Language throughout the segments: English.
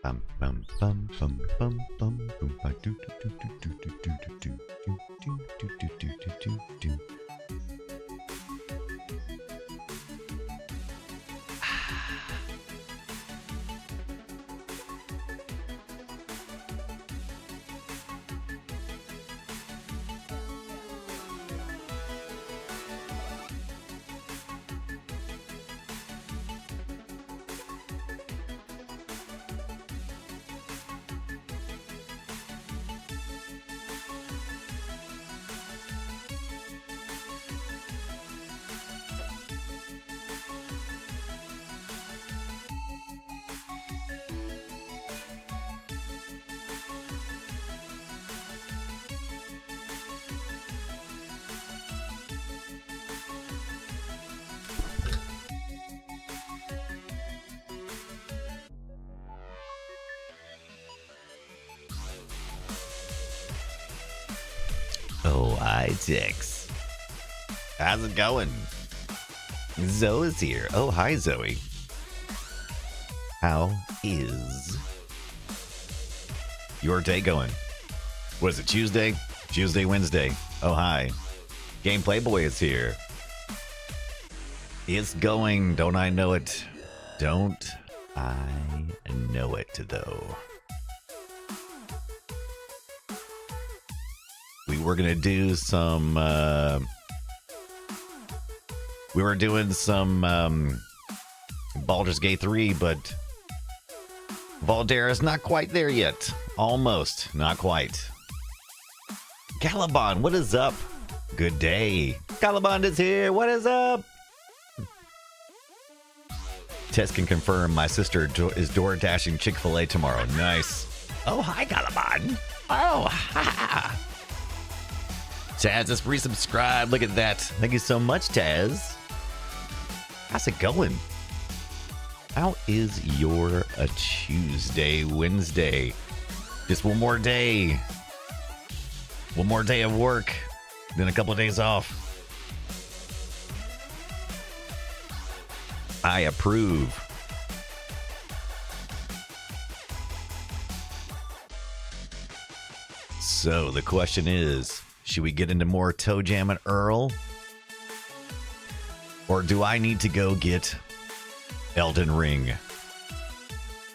Bum bum bum bum bum bum bum ba do do do do do do do do do do do do do do do. Oh, hi, Tix. How's it going? Zoe's here. Oh, hi, Zoe. How is your day going? What is it, Tuesday? Tuesday, Wednesday. Oh, hi. Gameplay Boy is here. It's going. Don't I know it? Don't I know it, though? We were going to do some... we were doing some Baldur's Gate 3, but Valdera's not quite there yet. Almost. Not quite. Caliban, what is up? Good day. Caliban is here. What is up? Tess can confirm my sister is door dashing Chick-fil-A tomorrow. Nice. Oh, hi, Caliban. Oh, ha. Taz just resubscribed. Look at that. Thank you so much, Taz. How's it going? How is your Tuesday, Wednesday? Just one more day. One more day of work. Then a couple of days off. I approve. So the question is, should we get into more ToeJam Earl? Or do I need to go get Elden Ring?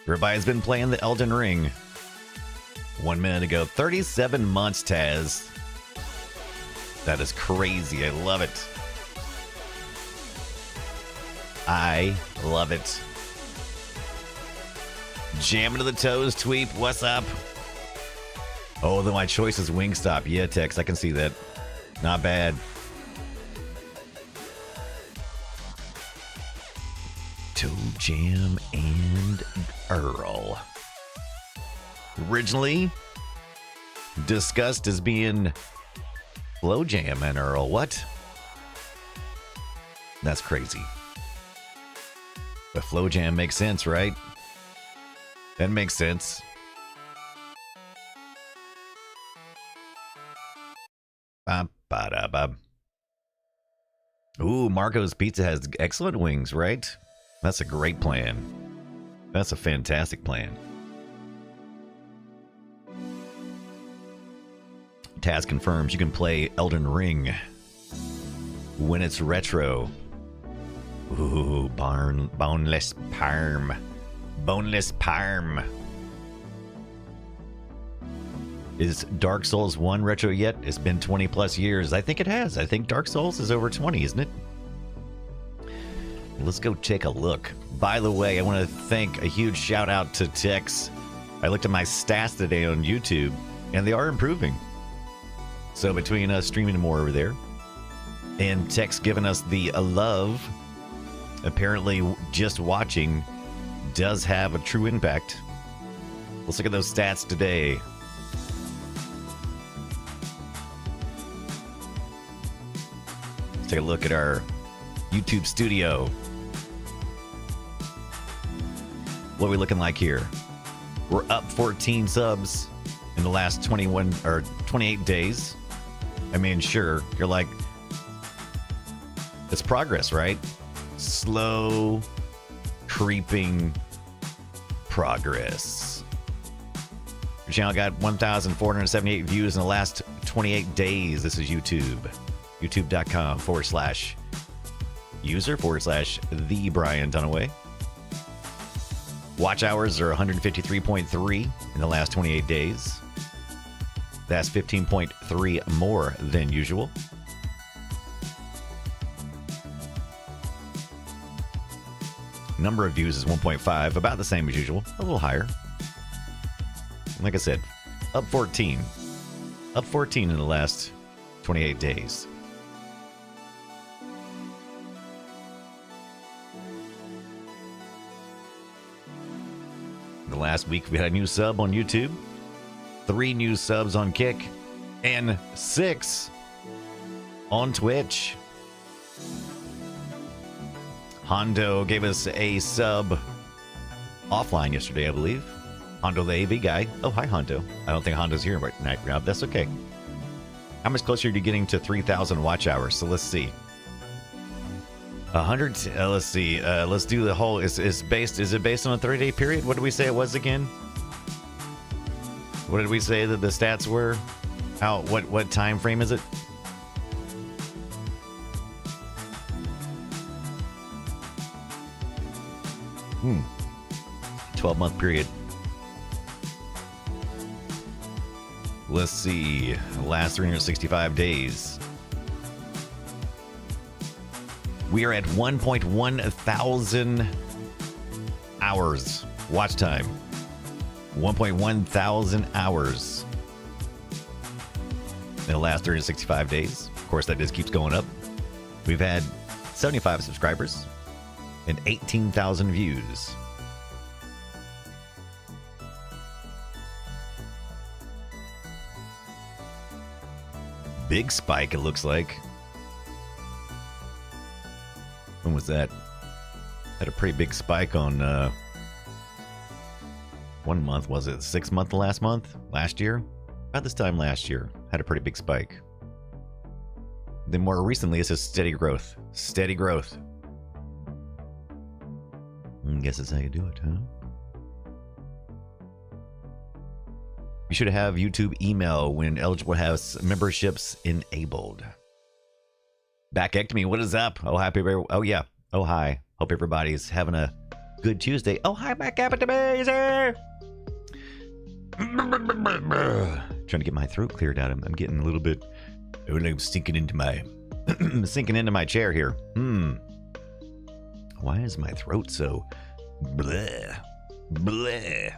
Everybody's been playing the Elden Ring. 1 minute ago. 37 months, Taz. That is crazy. I love it. I love it. Jamming to the toes, Tweep. What's up? Oh, then my choice is Wingstop. Yeah, Tex, I can see that. Not bad. ToeJam and Earl. Originally discussed as being ToeJam and Earl. What? That's crazy. But ToeJam makes sense, right? That makes sense. Ooh, Marco's Pizza has excellent wings, right? That's a great plan. That's a fantastic plan. Taz confirms you can play Elden Ring when it's retro. Ooh, boneless parm. Boneless parm. Is Dark Souls 1 retro yet? It's been 20 plus years. I think it has. I think Dark Souls is over 20, isn't it? Let's go take a look. By the way, I want to thank a huge shout out to Tex. I looked at my stats today on YouTube, and they are improving. So between us streaming more over there, and Tex giving us the love, apparently just watching does have a true impact. Let's look at those stats today. Let's take a look at our YouTube studio. What are we looking like here? We're up 14 subs in the last 21 or 28 days. I mean, sure, you're like, it's progress, right? Slow, creeping progress. Your channel got 1,478 views in the last 28 days. This is YouTube. YouTube.com/user/the Brian Dunaway. Watch hours are 153.3 in the last 28 days. That's 15.3 more than usual. Number of views is 1.5, about the same as usual, a little higher. Like I said, up 14. Up 14 in the last 28 days. The last week we had a new sub on YouTube, 3 new subs on Kick, and 6 on Twitch. Hondo gave us a sub offline yesterday, I believe. Hondo the AV guy. Oh, hi, Hondo. I don't think Hondo's here right now. That's okay. How much closer are you getting to 3,000 watch hours? So let's see. 100. Let's see. Let's do the whole. Is it based on a 30-day period? What did we say it was again? What did we say that the stats were? How? What time frame is it? 12-month period. Let's see. Last 365 days. We are at 1.1 thousand hours watch time. 1.1 thousand hours in the last 365 days. Of course, that just keeps going up. We've had 75 subscribers and 18,000 views. Big spike, it looks like. When was that? Had a pretty big spike on 1 month, was it 6 month last month? Last year? About this time last year. Had a pretty big spike. Then more recently, it's just steady growth. Steady growth. I guess that's how you do it, huh? You should have YouTube email when eligible has memberships enabled. Backectomy, what is up? Oh, happy. Oh, yeah. Oh, hi. Hope everybody's having a good Tuesday. Oh, hi, Backectomy. Trying to get my throat cleared out. I'm getting a little bit. I'm sinking into my chair here. Why is my throat so bleh? Bleh.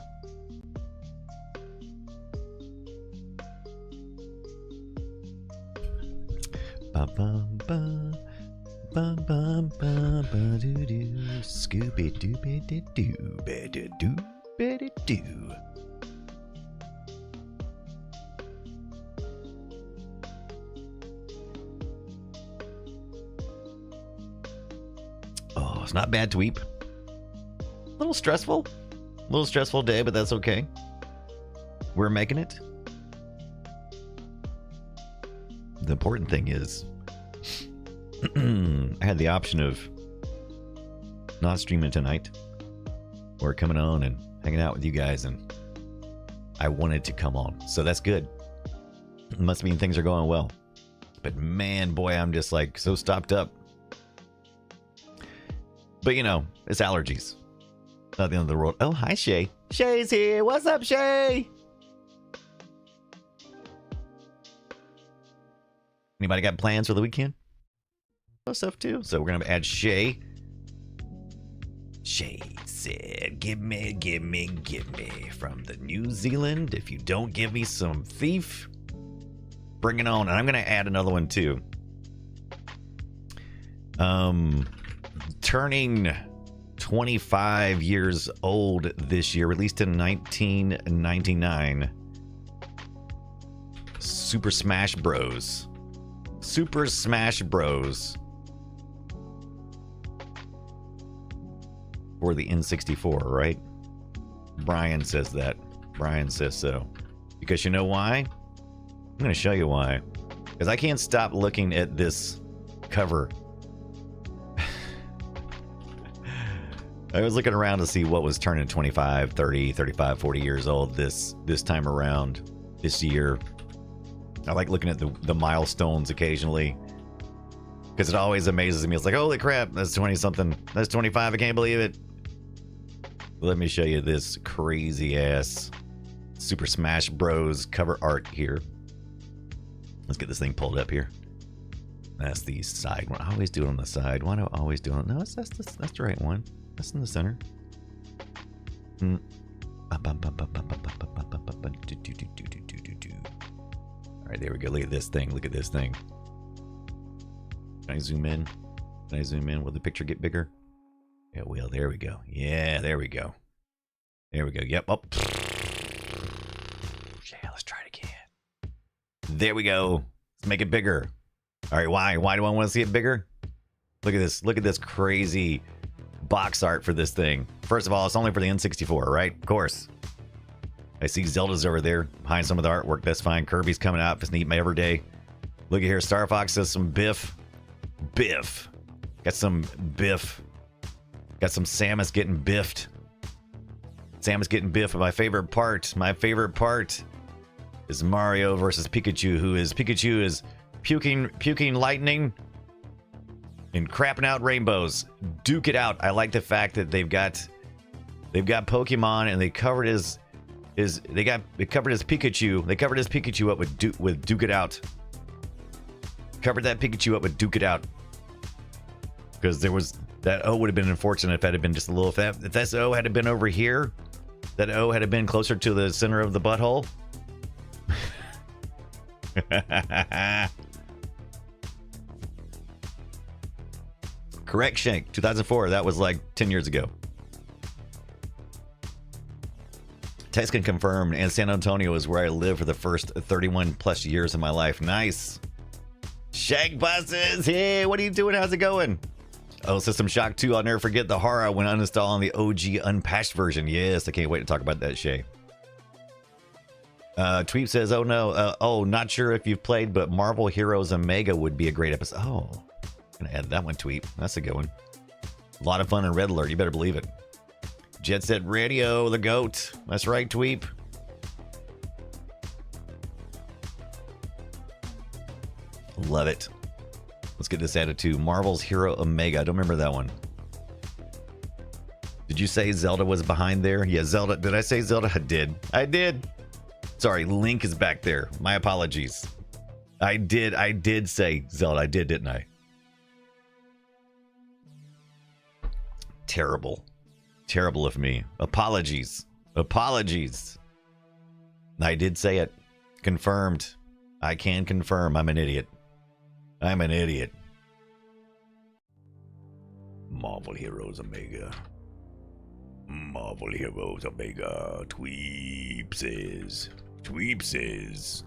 Scooby dooby doo better do better do. Oh, it's not bad, Tweep. A little stressful day, but that's okay. We're making it. The important thing is I had the option of not streaming tonight or coming on and hanging out with you guys, and I wanted to come on, so that's good. It must mean things are going well. But man, boy, I'm just like so stopped up. But you know, it's allergies. Not the end of the world. Oh, hi, Shay. Shay's here. What's up, Shay? Anybody got plans for the weekend? Stuff too. So we're gonna add Shay. Shay said, give me from the New Zealand. If you don't give me some thief, bring it on. And I'm gonna add another one too. Turning 25 years old this year, released in 1999. Super Smash Bros. Super Smash Bros. For the N64, right? Brian says that. Brian says so. Because you know why? I'm going to show you why. Because I can't stop looking at this cover. I was looking around to see what was turning 25, 30, 35, 40 years old this time around, this year. I like looking at the milestones occasionally, because it always amazes me. It's like, holy crap, that's 20-something. That's 25, I can't believe it. Let me show you this crazy-ass Super Smash Bros. Cover art here. Let's get this thing pulled up here. That's the side one. I always do it on the side. Why do I always do it? No, that's the right one. That's in the center. All right, there we go. Look at this thing. Look at this thing. Can I zoom in? Can I zoom in? Will the picture get bigger? Yeah, well, there we go. Yeah, there we go. There we go. Yep. Up. Yeah, let's try it again. There we go. Let's make it bigger. All right, why? Why do I want to see it bigger? Look at this. Look at this crazy box art for this thing. First of all, it's only for the N64, right? Of course. I see Zelda's over there behind some of the artwork. That's fine. Kirby's coming out. It's neat every day. Look at here. Star Fox says some Biff. Biff. Got some Biff. Got some Samus getting biffed. Samus getting biffed. My favorite part is Mario versus Pikachu, Pikachu is puking lightning and crapping out rainbows. Duke it out. I like the fact that they've got Pokemon and they covered his Pikachu. They covered his Pikachu up with Duke it out. Covered that Pikachu up with Duke it out. Because there was that O would have been unfortunate if that had been just a little. If that O had been over here, that O had been closer to the center of the butthole. Correct, Shank. 2004. That was like 10 years ago. Tex can confirm, and San Antonio is where I lived for the first 31 plus years of my life. Nice. Shank buses. Hey, what are you doing? How's it going? Oh, System Shock 2. I'll never forget the horror when uninstalling the OG unpatched version. Yes, I can't wait to talk about that, Shay. Tweep says, oh no, not sure if you've played, but Marvel Heroes Omega would be a great episode. Oh, I'm gonna add that one, Tweep. That's a good one. A lot of fun in Red Alert, you better believe it. Jet Set Radio, the GOAT. That's right, Tweep. Love it. Let's get this added to Marvel's Hero Omega. I don't remember that one. Did you say Zelda was behind there? Yeah, Zelda. Did I say Zelda? I did. Sorry, Link is back there. My apologies. I did say Zelda. I did, didn't I? Terrible. Terrible of me. Apologies. Apologies. I did say it. Confirmed. I can confirm I'm an idiot. I'm an idiot. Marvel Heroes Omega. Marvel Heroes Omega. Tweepses. Tweepses.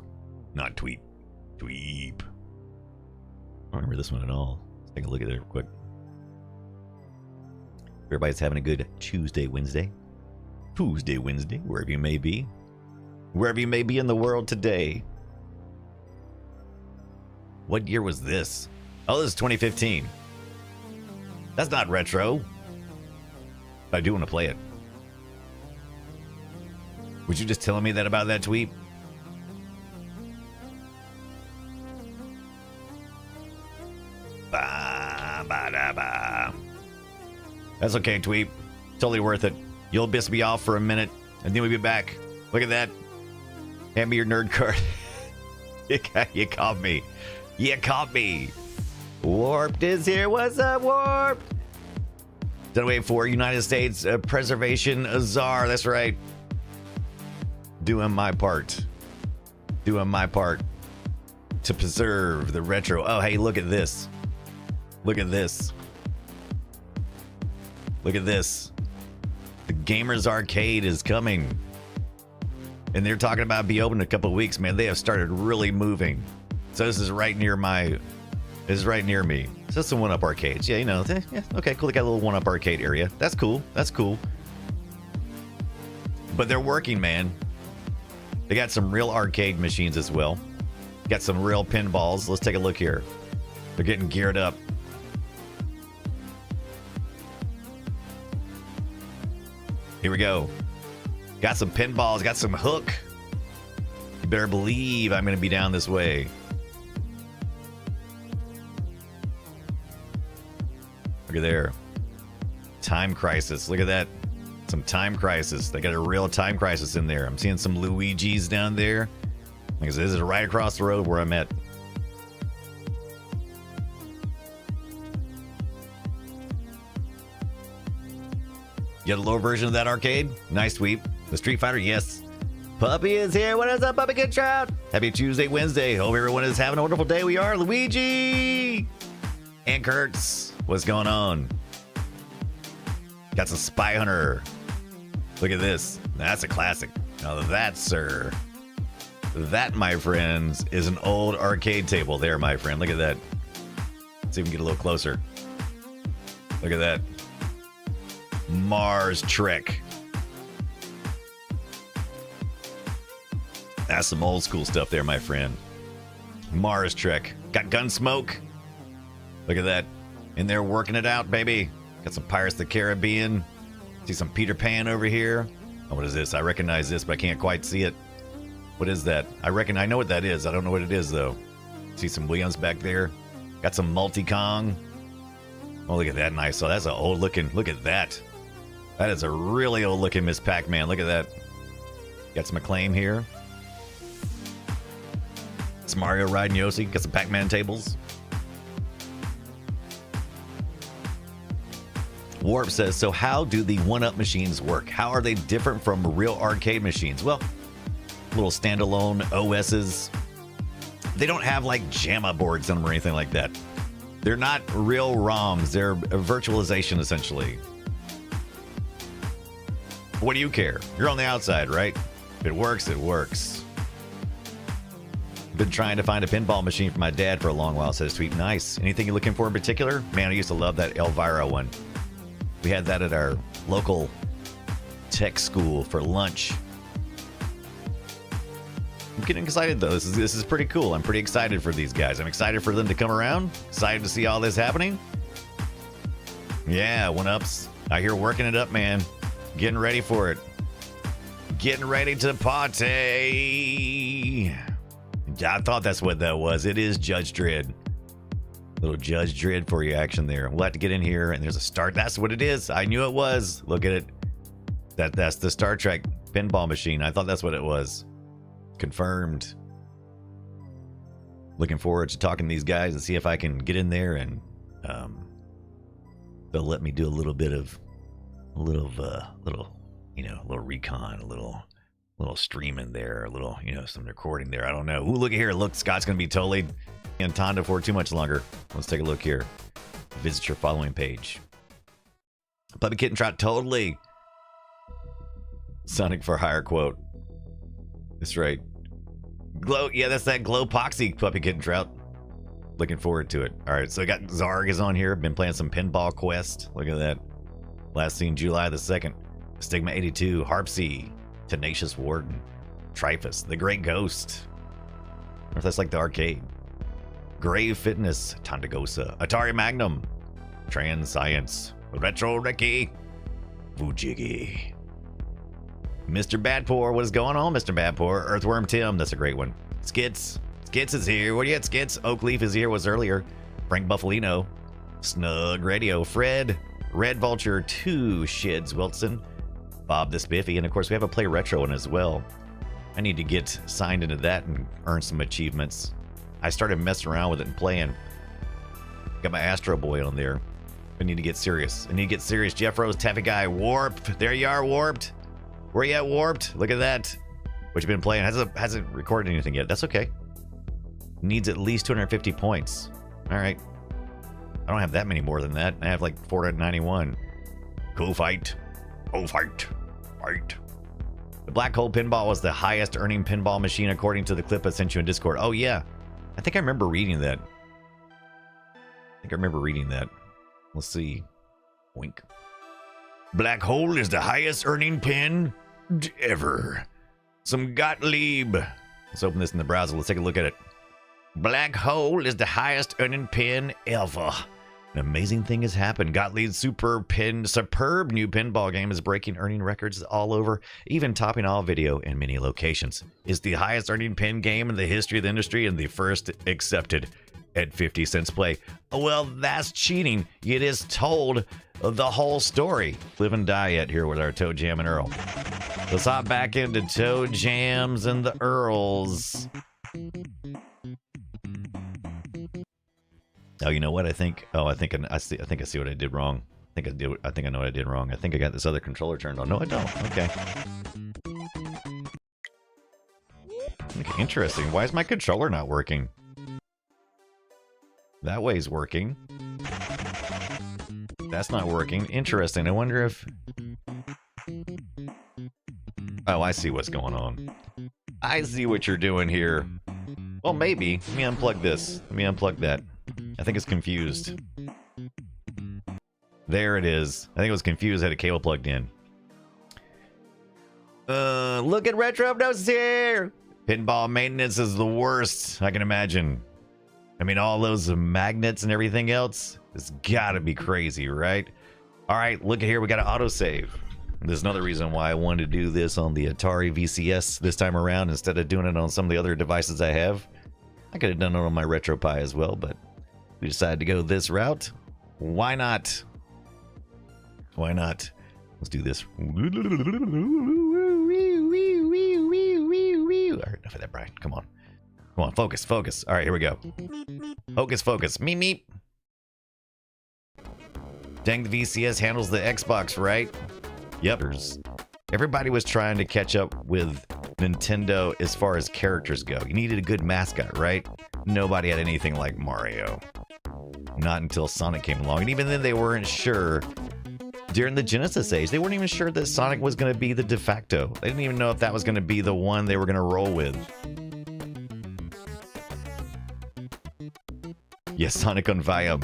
Not tweet. Tweep. I don't remember this one at all. Let's take a look at it real quick. Everybody's having a good Tuesday, Wednesday, wherever you may be. Wherever you may be in the world today. What year was this? Oh, this is 2015. That's not retro. I do want to play it. Would you just tell me that about that tweet? Ba, ba, da, ba. That's okay, Tweep. Totally worth it. You'll piss me off for a minute, and then we'll be back. Look at that. Hand me your nerd card. You caught me. You caught me. Warped is here. What's up, Warped? Did I wait for United States Preservation Czar? That's right. Doing my part. Doing my part to preserve the retro. Oh, hey, look at this. Look at this. Look at this. The Gamers Arcade is coming. And they're talking about be open in a couple of weeks, man. They have started really moving. So this is right near my... This is right near me. So some one-up arcades. Yeah, you know. Yeah, okay, cool. They got a little one-up arcade area. That's cool. That's cool. But they're working, man. They got some real arcade machines as well. Got some real pinballs. Let's take a look here. They're getting geared up. Here we go. Got some pinballs, got some hook. You better believe I'm going to be down this way. Look at there. Time Crisis. Look at that. Some Time Crisis. They got a real Time Crisis in there. I'm seeing some Luigi's down there. Like I said, this is right across the road where I'm at. You got a lower version of that arcade? Nice sweep. The Street Fighter? Yes. Puppy is here. What is up, Puppy Kid Trout? Happy Tuesday, Wednesday. Hope everyone is having a wonderful day. We are Luigi and Kurtz. What's going on? Got some Spy Hunter. Look at this. That's a classic. Now that, sir, that, my friends, is an old arcade table there, my friend. Look at that. Let's see if we can get a little closer. Look at that. Mars Trek. That's some old school stuff there, my friend. Mars Trek. Got Gunsmoke. Look at that. In there working it out, baby. Got some Pirates of the Caribbean. See some Peter Pan over here. Oh, what is this? I recognize this, but I can't quite see it. What is that? I know what that is. I don't know what it is, though. See some Williams back there. Got some Multi-Kong. Oh, look at that. Nice. So that's an old looking. Look at that. That is a really old looking Miss Pac-Man. Look at that. Got some Acclaim here. Some Mario riding Yoshi. Got some Pac-Man tables. Warp says, so how do the 1-up machines work? How are they different from real arcade machines? Well, little standalone OSs. They don't have like JAMA boards on them or anything like that. They're not real ROMs. They're a virtualization, essentially. What do you care? You're on the outside, right? If it works, it works. Been trying to find a pinball machine for my dad for a long while, says Tweet. Nice. Anything you're looking for in particular? Man, I used to love that Elvira one. We had that at our local tech school for lunch. I'm getting excited, though. This is pretty cool. I'm pretty excited for these guys. I'm excited for them to come around. Excited to see all this happening. Yeah, 1-ups. Out here working it up, man. Getting ready for it. Getting ready to party. I thought that's what that was. It is Judge Dredd. Little Judge Dredd for you action there. We'll have to get in here, and there's a start. That's what it is. I knew it was. Look at it. That's the Star Trek pinball machine. I thought that's what it was. Confirmed. Looking forward to talking to these guys and see if I can get in there and they'll let me do a little recon, a little streaming there, a little, some recording there. I don't know. Ooh, look at here. Look, Scott's going to be totally in Tonda for too much longer. Let's take a look here. Visit your following page. Puppy Kitten Trot, totally. Sonic for Hire quote. That's right. Glow, yeah, that's that Glow Poxy, Puppy Kitten Trout. Looking forward to it. All right, so I got Zarg is on here. Been playing some Pinball Quest. Look at that. Last seen July the 2nd. Stigma 82, Harpsy, Tenacious Warden, Trifus, The Great Ghost. I wonder if that's like the arcade. Grave Fitness, Tandagosa, Atari Magnum, Trans Science, Retro Ricky, Fujigi. Mr. Badpoor, what is going on, Mr. Badpoor? Earthworm Tim, that's a great one. Skits is here. What do you got, Skits? Oakleaf is here, was earlier. Frank Buffalino, Snug Radio, Fred, Red Vulture, 2 Shids Wilson, Bob the Spiffy, and of course we have a Play Retro one as well. I need to get signed into that and earn some achievements. I started messing around with it and playing. Got my Astro Boy on there. I need to get serious. Jeff Rose, Taffy Guy, Warped. There you are, Warped. Where you at, Warped? Look at that. What you been playing? Hasn't recorded anything yet. That's okay. Needs at least 250 points. All right. I don't have that many more than that. I have like 491. Cool fight. Oh, fight. The Black Hole Pinball was the highest earning pinball machine according to the clip I sent you in Discord. Oh, yeah. I think I remember reading that. Let's see. Wink. Black Hole is the highest earning pin ever. Some Gottlieb. Let's open this in the browser. Let's take a look at it. Black Hole is the highest earning pin ever. An amazing thing has happened. Gottlieb's superb new pinball game is breaking earning records all over, even topping all video in many locations. It's the highest earning pin game in the history of the industry and the first accepted at 50 cents play. Well, that's cheating. It is told the whole story. Live and die yet here with our ToeJam and Earl. Let's hop back into ToeJams and the Earls. Oh, you know what? I think I see what I did wrong. I think I know what I did wrong. I think I got this other controller turned on. No, I don't. Okay. Interesting. Why is my controller not working? That way's working. That's not working. Interesting. I wonder if... Oh, I see what's going on. I see what you're doing here. Well, maybe. Let me unplug this. Let me unplug that. I think it's confused. There it is. I think it was confused. I had a cable plugged in. Look at Retro Notes here. Pinball maintenance is the worst I can imagine. I mean, all those magnets and everything else. It's gotta be crazy, right? All right, look at here. We got an autosave. There's another reason why I wanted to do this on the Atari VCS this time around instead of doing it on some of the other devices I have. I could have done it on my RetroPie as well, but we decided to go this route. Why not? Why not? Let's do this. All right, enough of that, Brian. Come on. Come on, focus, focus. All right, here we go. Hocus focus. Meep, meep. Dang, the VCS handles the Xbox, right? Yep. Everybody was trying to catch up with Nintendo as far as characters go. You needed a good mascot, right? Nobody had anything like Mario. Not until Sonic came along. And even then, they weren't sure. During the Genesis age, they weren't even sure that Sonic was going to be the de facto. They didn't even know if that was going to be the one they were going to roll with. Yes, Sonic on Viam.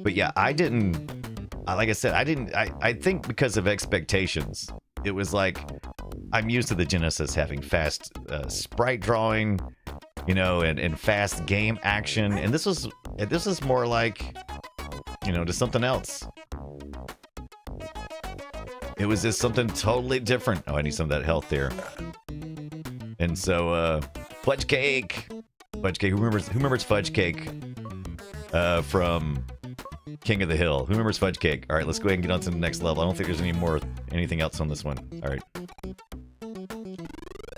But yeah, like I said, I think because of expectations, it was like, I'm used to the Genesis having fast sprite drawing, you know, and fast game action. And this was more like, you know, just something else. It was just something totally different. Oh, I need some of that health there. And so, Fudge Cake. Fudge Cake. Who remembers Fudge Cake from King of the Hill? Who remembers Fudge Cake? All right, let's go ahead and get on to the next level. I don't think there's anything else on this one. All right.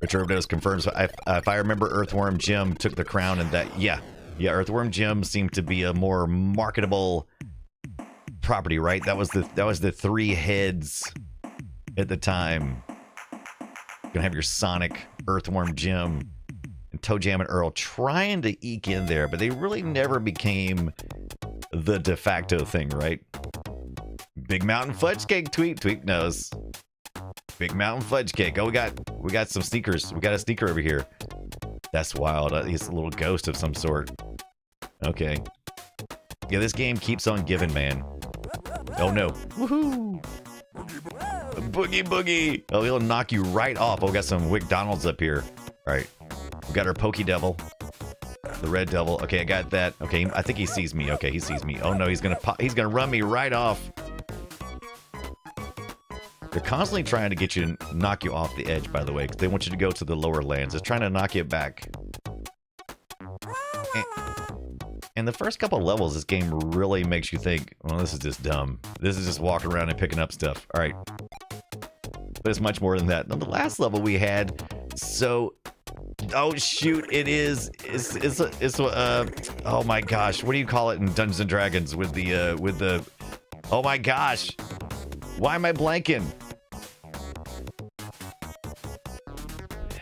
Richard Overdose confirms. If I remember, Earthworm Jim took the crown, and that, yeah, Earthworm Jim seemed to be a more marketable property, right? That was the three heads at the time. You're gonna have your Sonic, Earthworm Jim, and ToeJam and Earl trying to eke in there, but they really never became the de facto thing, right? Big Mountain Fudge Cake, Tweet knows. Big Mountain Fudge Cake. Oh, we got some sneakers. We got a sneaker over here. That's wild. He's a little ghost of some sort. Okay. Yeah, this game keeps on giving, man. Oh no. Woohoo! Boogie boogie. Oh, he'll knock you right off. Oh, we got some McDonald's up here. All right. We got our Pokey Devil. The Red Devil. Okay, I got that. Okay, I think he sees me. Okay, he sees me. Oh no, he's gonna run me right off. They're constantly trying to get you to knock you off the edge, by the way, because they want you to go to the lower lands. They're trying to knock you back. And the first couple of levels, this game really makes you think, well, this is just dumb. This is just walking around and picking up stuff. All right. But it's much more than that. Now, the last level we had, so... Oh, shoot, oh my gosh, what do you call it in Dungeons & Dragons with the... Oh my gosh. Why am I blanking?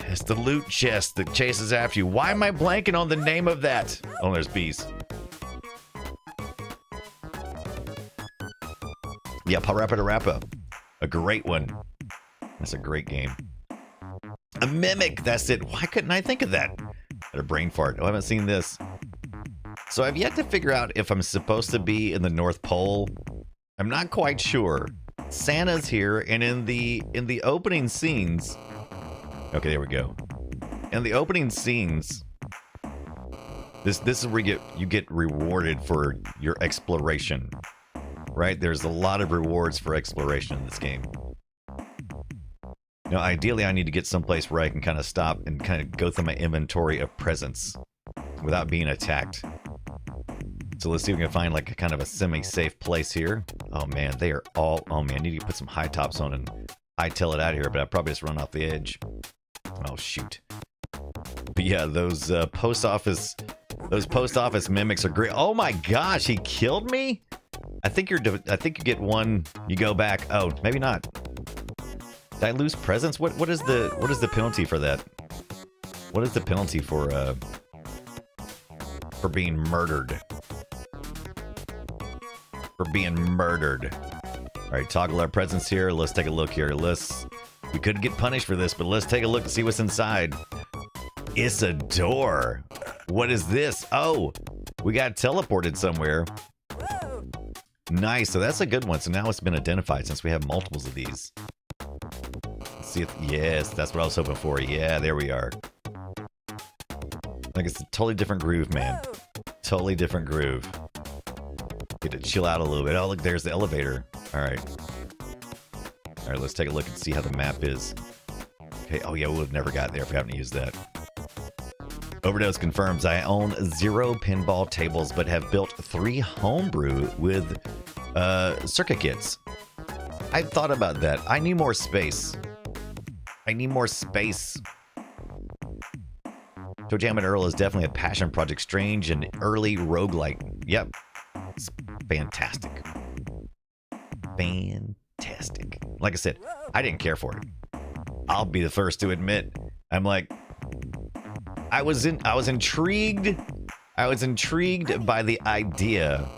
It's the loot chest that chases after you. Why am I blanking on the name of that? Oh, there's bees. Yeah, Parappa. A great one. That's a great game. A Mimic, that's it. Why couldn't I think of that? Had a brain fart. Oh, I haven't seen this. So I've yet to figure out if I'm supposed to be in the North Pole. I'm not quite sure. Santa's here, and in the opening scenes... Okay, there we go. In the opening scenes, This is where you get rewarded for your exploration, right? There's a lot of rewards for exploration in this game. You know, ideally, I need to get someplace where I can kind of stop and kind of go through my inventory of presents without being attacked. So let's see if we can find like a kind of a semi-safe place here. Oh man, they are all... Oh man, I need to put some high tops on and hightail it out of here, but I'll probably just run off the edge. Oh shoot. But yeah, those post office mimics are great. Oh my gosh, he killed me? I think you get one, you go back. Oh, maybe not. Did I lose presents? What is the penalty for that? What is the penalty for being murdered? For being murdered. All right, toggle our presents here. Let's take a look here. We could get punished for this, but let's take a look and see what's inside. It's a door. What is this? Oh, we got teleported somewhere. Nice. So that's a good one. So now it's been identified since we have multiples of these. Let's see if, yes, that's what I was hoping for. Yeah, there we are. Like it's a totally different groove, man. Totally different groove. Get to chill out a little bit. Oh, look, there's the elevator. All right. All right, let's take a look and see how the map is. Okay. Oh, yeah, we would have never got there if we haven't used that. Overdose confirms I own 0 pinball tables, but have built 3 homebrew with circuit kits. I thought about that. I need more space. I need more space. ToeJam Earl is definitely a passion project. Strange and early roguelike. Yep. It's fantastic. Fantastic. Like I said, I didn't care for it. I'll be the first to admit. I'm like, I was intrigued. I was intrigued by the idea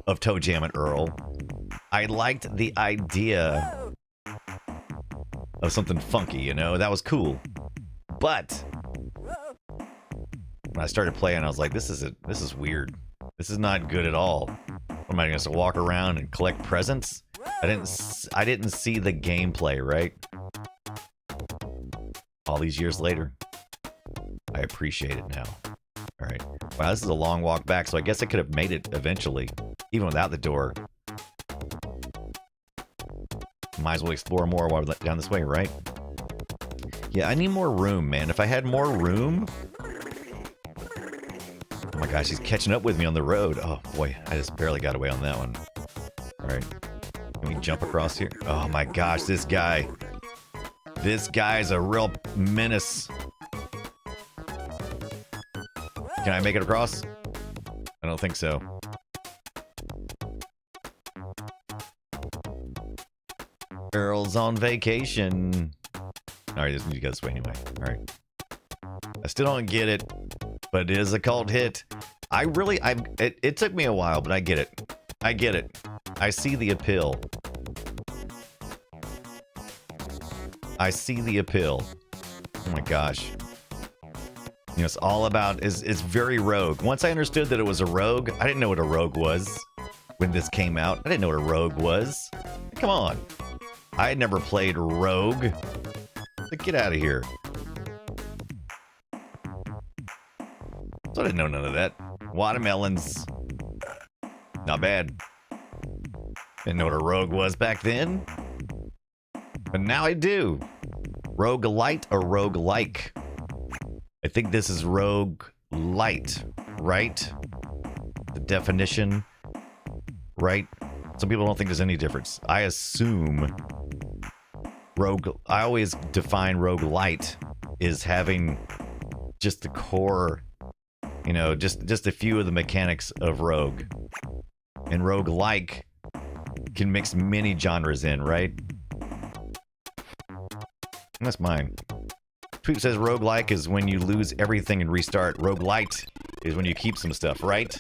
of ToeJam Earl. I liked the idea of something funky, you know? That was cool. But when I started playing, I was like, this is weird. This is not good at all. What am I going to walk around and collect presents? I didn't see the gameplay, right? All these years later, I appreciate it now. All right. Wow, this is a long walk back, so I guess I could have made it eventually, even without the door. Might as well explore more while we're down this way, right? Yeah, I need more room, man. If I had more room... Oh my gosh, he's catching up with me on the road. Oh boy, I just barely got away on that one. All right. Can we jump across here? Oh my gosh, this guy. This guy's a real menace. Can I make it across? I don't think so. Earl's on vacation. Alright, just need to go this way anyway. Alright. I still don't get it, but it is a cult hit. It took me a while, but I get it. I get it. I see the appeal. I see the appeal. Oh my gosh. You know, it's all about, it's very rogue. Once I understood that it was a rogue, I didn't know what a rogue was when this came out. I didn't know what a rogue was. Come on. I had never played Rogue. Like, get out of here. So I didn't know none of that. Watermelons. Not bad. Didn't know what a rogue was back then. But now I do. Rogue light or rogue like? I think this is rogue light, right? The definition, right? Some people don't think there's any difference. I assume I always define rogue light is having just the core, you know, just a few of the mechanics of rogue. And rogue like can mix many genres in, right? That's mine. Tweet says roguelike is when you lose everything and restart. Roguelite is when you keep some stuff, right?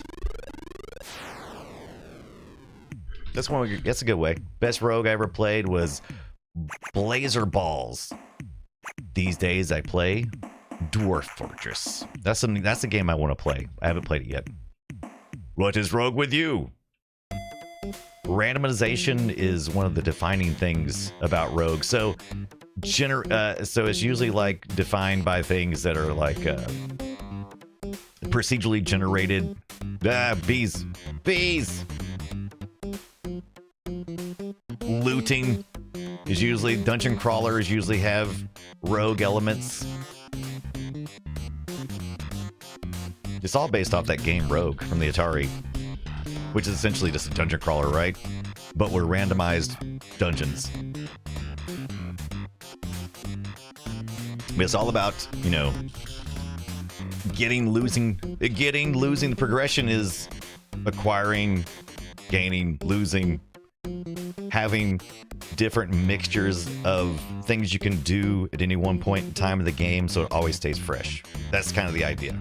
That's a good way. Best rogue I ever played was Blazer Balls. These days I play Dwarf Fortress. That's a game I want to play. I haven't played it yet. What is rogue with you? Randomization is one of the defining things about rogue. So it's usually like defined by things that are like procedurally generated. Bees. Looting is usually, dungeon crawlers usually have rogue elements. It's all based off that game Rogue from the Atari, which is essentially just a dungeon crawler, right? But we're randomized dungeons. It's all about, you know, losing. The progression is acquiring, gaining, losing, having different mixtures of things you can do at any one point in time of the game, so it always stays fresh. That's kind of the idea.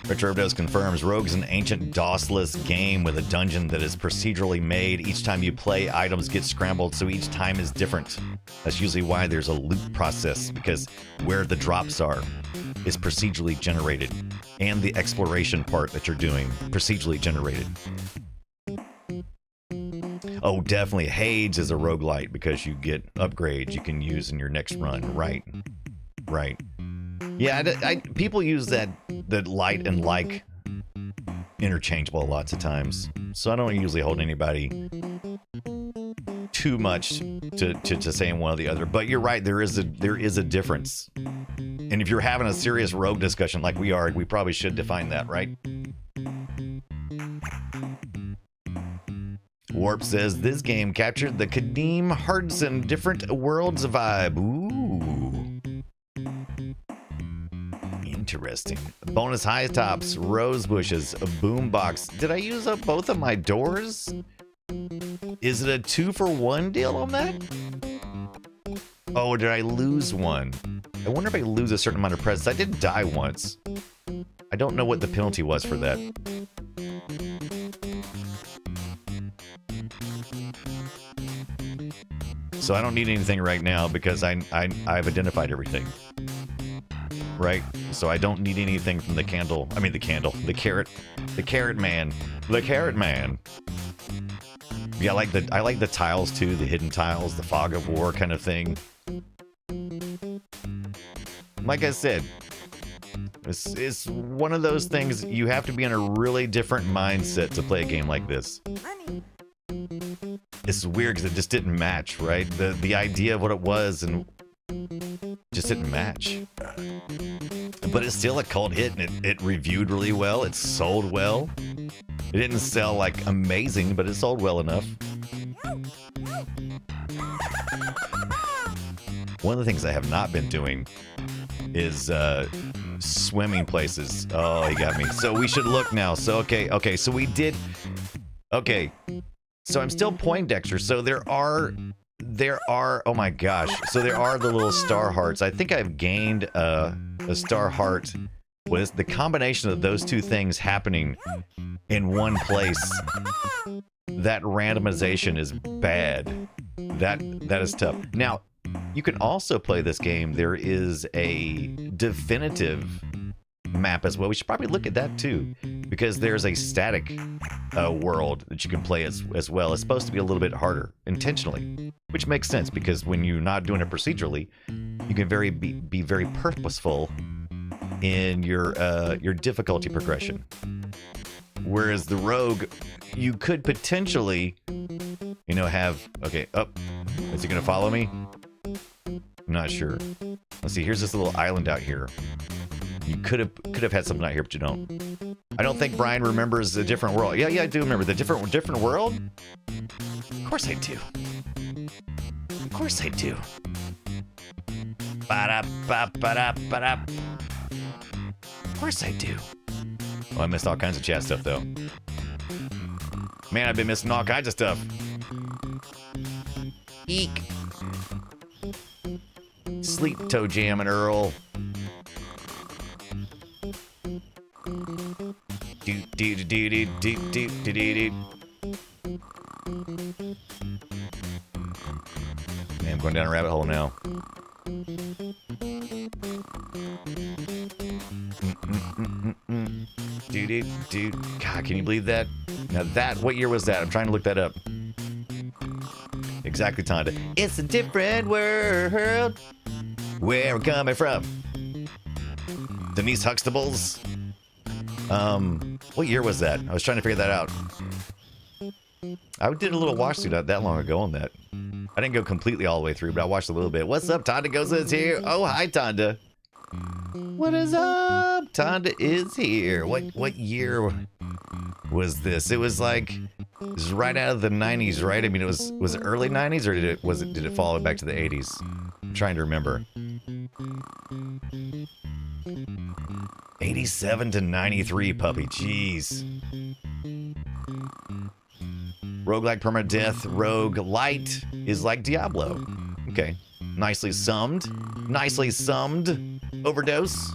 Retrovdos confirms Rogue is an ancient DOS-less game with a dungeon that is procedurally made. Each time you play, items get scrambled, so each time is different. That's usually why there's a loop process, because where the drops are is procedurally generated, and the exploration part that you're doing, procedurally generated. Oh, definitely. Hades is a roguelite because you get upgrades you can use in your next run. Right. Yeah, people use that light and like interchangeable lots of times, so I don't usually hold anybody too much to saying one or the other. But you're right, there is a difference, and if you're having a serious rogue discussion like we are, we probably should define that, right? Warp says this game captured the Kadeem Hardison Different Worlds vibe. Ooh. Interesting. Bonus high tops, rose bushes, a boombox. Did I use up both of my doors? Is it a 2-for-1 deal on that? Oh, did I lose one? I wonder if I lose a certain amount of presents. I did die once. I don't know what the penalty was for that. So I don't need anything right now because I've identified everything. Right? So I don't need anything from the candle. I mean the carrot man. The carrot man. Yeah, I like the tiles too, the hidden tiles, the fog of war kind of thing. Like I said, it's one of those things you have to be in a really different mindset to play a game like this. It's weird because it just didn't match, right? The idea of what it was and just didn't match. But it's still a cult hit, and it reviewed really well. It sold well. It didn't sell like amazing, but it sold well enough. One of the things I have not been doing is swimming places. Oh, he got me. So we should look now. So okay. So we did. Okay. So I'm still Poindexter. So there are. Oh my gosh. So there are the little star hearts. I think I've gained a star heart with the combination of those two things happening in one place. That randomization is bad. That is tough. Now, you can also play this game. There is a definitive map as well. We should probably look at that too, because there's a static world that you can play as well. It's supposed to be a little bit harder intentionally, which makes sense because when you're not doing it procedurally, you can be very purposeful in your difficulty progression. Whereas the rogue, you could potentially, have is he gonna follow me? I'm not sure. Let's see. Here's this little island out here. You could have had something out here, but you don't. I don't think Brian remembers a different world. Yeah, I do remember the different world. Of course I do. Of course I do. Ba-da-ba-ba-da-ba-da. Of course I do. Oh, I missed all kinds of chat stuff though. Man, I've been missing all kinds of stuff. Eek. Sleep, ToeJam Earl. Man, I'm going down a rabbit hole now. God, can you believe that? Now what year was that? I'm trying to look that up. exactly, Tonda. It's a different world. Where we're coming from. Denise Huxtables. What year was that? I was trying to figure that out. I did a little watch through not that long ago on that. I didn't go completely all the way through, but I watched a little bit. What's up? Tonda Goes is here. Oh, hi, Tonda. What is up? Tonda is here. What year was this? It was like, it was right out of the 90s, right? I mean, it was it early 90s, or did it fall back to the 80s? I'm trying to remember. 87 to 93, puppy. Jeez. Roguelike permadeath. Rogue light is like Diablo. Okay. Nicely summed. Nicely summed. Overdose.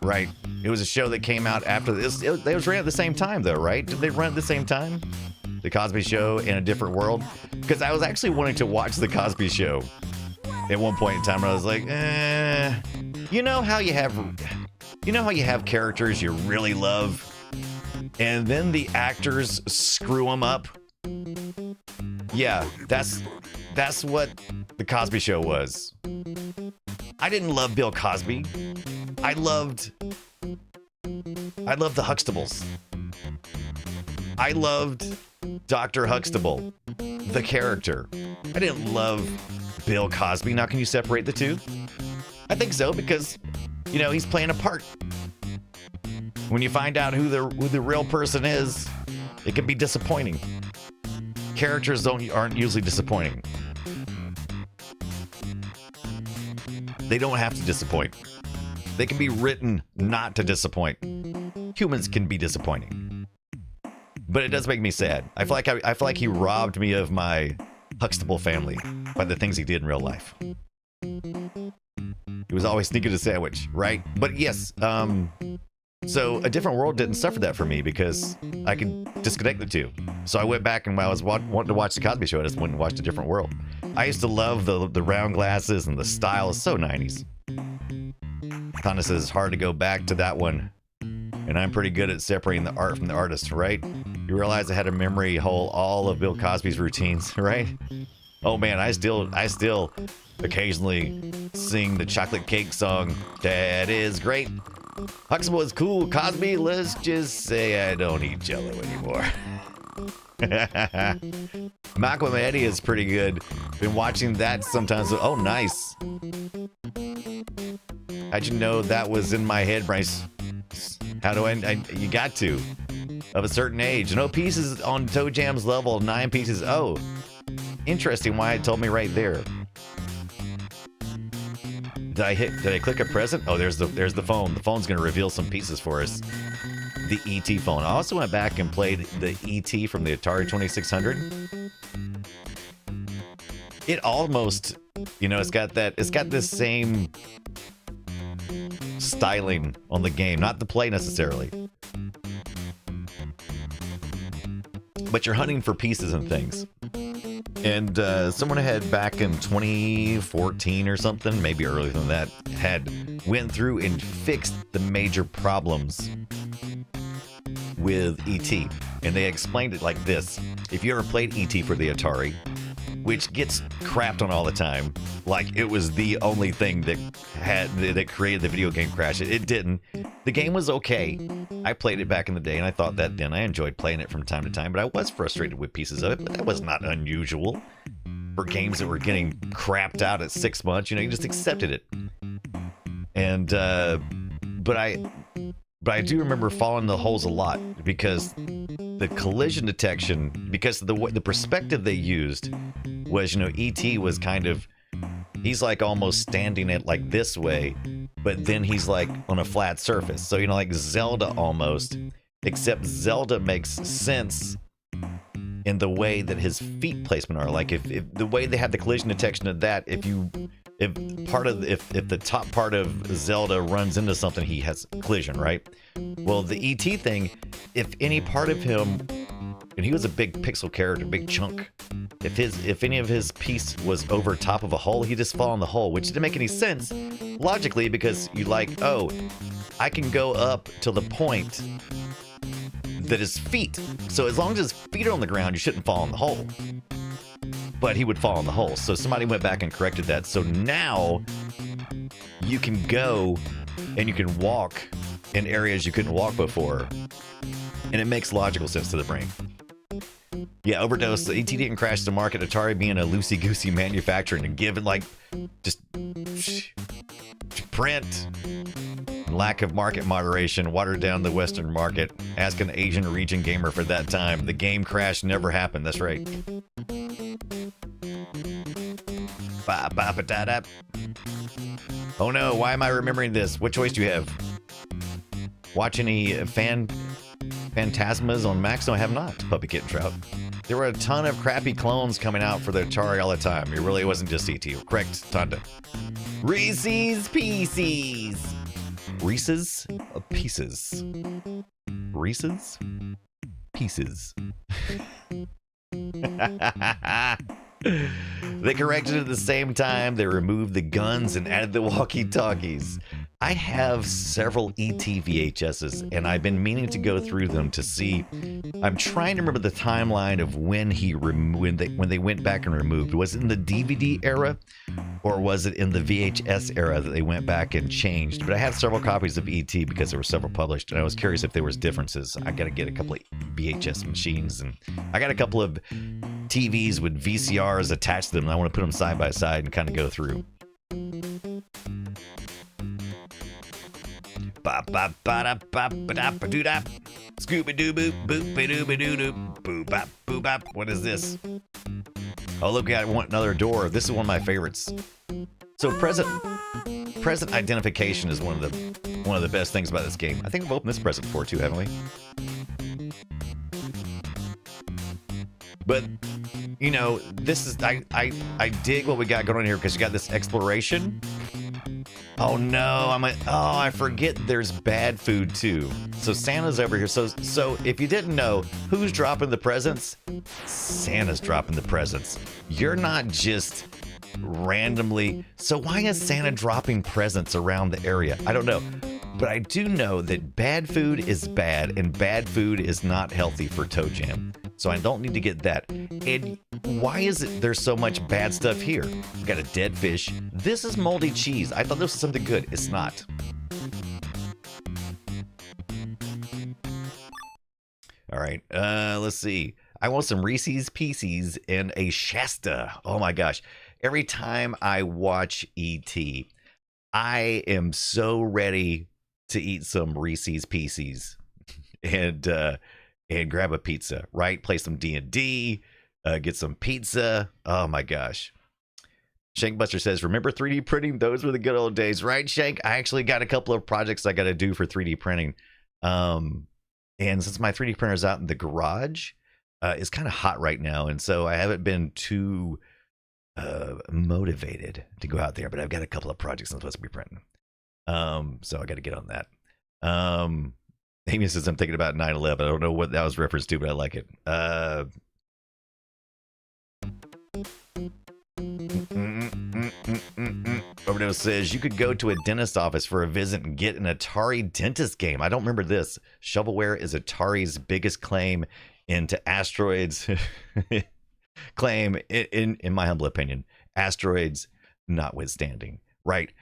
Right. It was a show that came out after this. They was ran at the same time, though, right? Did they run at the same time? The Cosby Show in a different world? Because I was actually wanting to watch The Cosby Show at one point in time. I was like, you know how you have characters you really love, and then the actors screw them up? Yeah, that's what The Cosby Show was. I didn't love Bill Cosby. I loved the Huxtables. I loved Dr. Huxtable, the character. I didn't love Bill Cosby. Now, can you separate the two? I think so, because, you know, he's playing a part. When you find out who the real person is, it can be disappointing. Characters aren't usually disappointing. They don't have to disappoint. They can be written not to disappoint. Humans can be disappointing. But it does make me sad. I feel like he robbed me of my Huxtable family by the things he did in real life. He was always sneaking a sandwich, right? But yes, so A Different World didn't suffer that for me because I could disconnect the two. So I went back, and when I was wanting to watch The Cosby Show, I just went and watched A Different World. I used to love the round glasses, and the style is so 90s. Tonda says it's hard to go back to that one, and I'm pretty good at separating the art from the artist, right? You realize I had a memory hole all of Bill Cosby's routines, right? Oh man, I still occasionally sing the chocolate cake song. That is great. Huxtable is cool. Cosby, let's just say I don't eat Jello anymore. Malcolm and Eddie is pretty good. Been watching that sometimes. Oh, nice. How'd you know that was in my head, Bryce? How do I you got to. Of a certain age. No pieces on ToeJam's level. 9 pieces. Oh, interesting why it told me right there. Did I click a present? Oh, there's the phone. The phone's gonna reveal some pieces for us. The ET phone. I also went back and played the ET from the Atari 2600. It almost, you know, it's got this same styling on the game, not the play necessarily, but you're hunting for pieces and things. And someone had back in 2014 or something, maybe earlier than that, had went through and fixed the major problems with ET. And they explained it like this. If you ever played ET for the Atari, which gets crapped on all the time, like it was the only thing that created the video game crash. It didn't. The game was okay. I played it back in the day, and I thought that then I enjoyed playing it from time to time, but I was frustrated with pieces of it. But that was not unusual for games that were getting crapped out at 6 months. You know, you just accepted it. And but I do remember falling in the holes a lot because the collision detection, because the perspective they used was, you know, ET was kind of, he's like almost standing it like this way, but then he's like on a flat surface. So, you know, like Zelda almost, except Zelda makes sense in the way that his feet placement are. Like if the way they have the collision detection of that, if the top part of Zelda runs into something, he has collision, right? Well, the ET thing, if any part of him, and he was a big pixel character, big chunk. If any of his piece was over top of a hole, he'd just fall in the hole, which didn't make any sense logically, because you like, oh, I can go up to the point that his feet. So as long as his feet are on the ground, you shouldn't fall in the hole. But he would fall in the hole. So somebody went back and corrected that. So now you can go and you can walk in areas you couldn't walk before. And it makes logical sense to the brain. Yeah, Overdose. ET didn't crash the market. Atari being a loosey-goosey manufacturer and given like just print. Lack of market moderation watered down the Western market. Ask an Asian region gamer for that time. The game crash never happened. That's right. Oh no, why am I remembering this? What choice do you have? Watch any Phantasmas on Max? No, I have not. Puppy Kitten Trout. There were a ton of crappy clones coming out for the Atari all the time. It really wasn't just ET. Correct, Tonda. Reese's Pieces. Reese's Pieces. Reese's Pieces. They corrected it at the same time. They removed the guns and added the walkie-talkies. I have several ET VHSs, and I've been meaning to go through them to see. I'm trying to remember the timeline of when they went back and removed. Was it in the DVD era, or was it in the VHS era that they went back and changed? But I have several copies of ET because there were several published, and I was curious if there was differences. I got to get a couple of VHS machines, and I got a couple of TVs with VCRs attached to them, and I want to put them side by side and kind of go through. What is this? Oh, look, I want another door. This is one of my favorites. So present identification is one of the best things about this game. I think we've opened this present before too, haven't we? But you know, this is I dig what we got going on here because you got this exploration. Oh no, I forget there's bad food too. So Santa's over here. So if you didn't know, who's dropping the presents? Santa's dropping the presents. You're not just randomly. So why is Santa dropping presents around the area? I don't know. But I do know that bad food is bad, and bad food is not healthy for ToeJam. So I don't need to get that. And why is it there's so much bad stuff here? We got a dead fish. This is moldy cheese. I thought this was something good. It's not. All right, let's see. I want some Reese's Pieces and a Shasta. Oh my gosh. Every time I watch ET, I am so ready to eat some Reese's Pieces and grab a pizza, right? Play some D&D, get some pizza. Oh my gosh. Shankbuster says, remember 3D printing? Those were the good old days, right, Shank? I actually got a couple of projects I got to do for 3D printing. And since my 3D printer's out in the garage, it's kind of hot right now. And so I haven't been too motivated to go out there, but I've got a couple of projects I'm supposed to be printing. So I got to get on that. Amy says, I'm thinking about 9/11. I don't know what that was referenced to, but I like it. Overdose says, you could go to a dentist office for a visit and get an Atari dentist game. I don't remember this. Shovelware is Atari's biggest claim into asteroids. Claim, in my humble opinion, asteroids notwithstanding, right?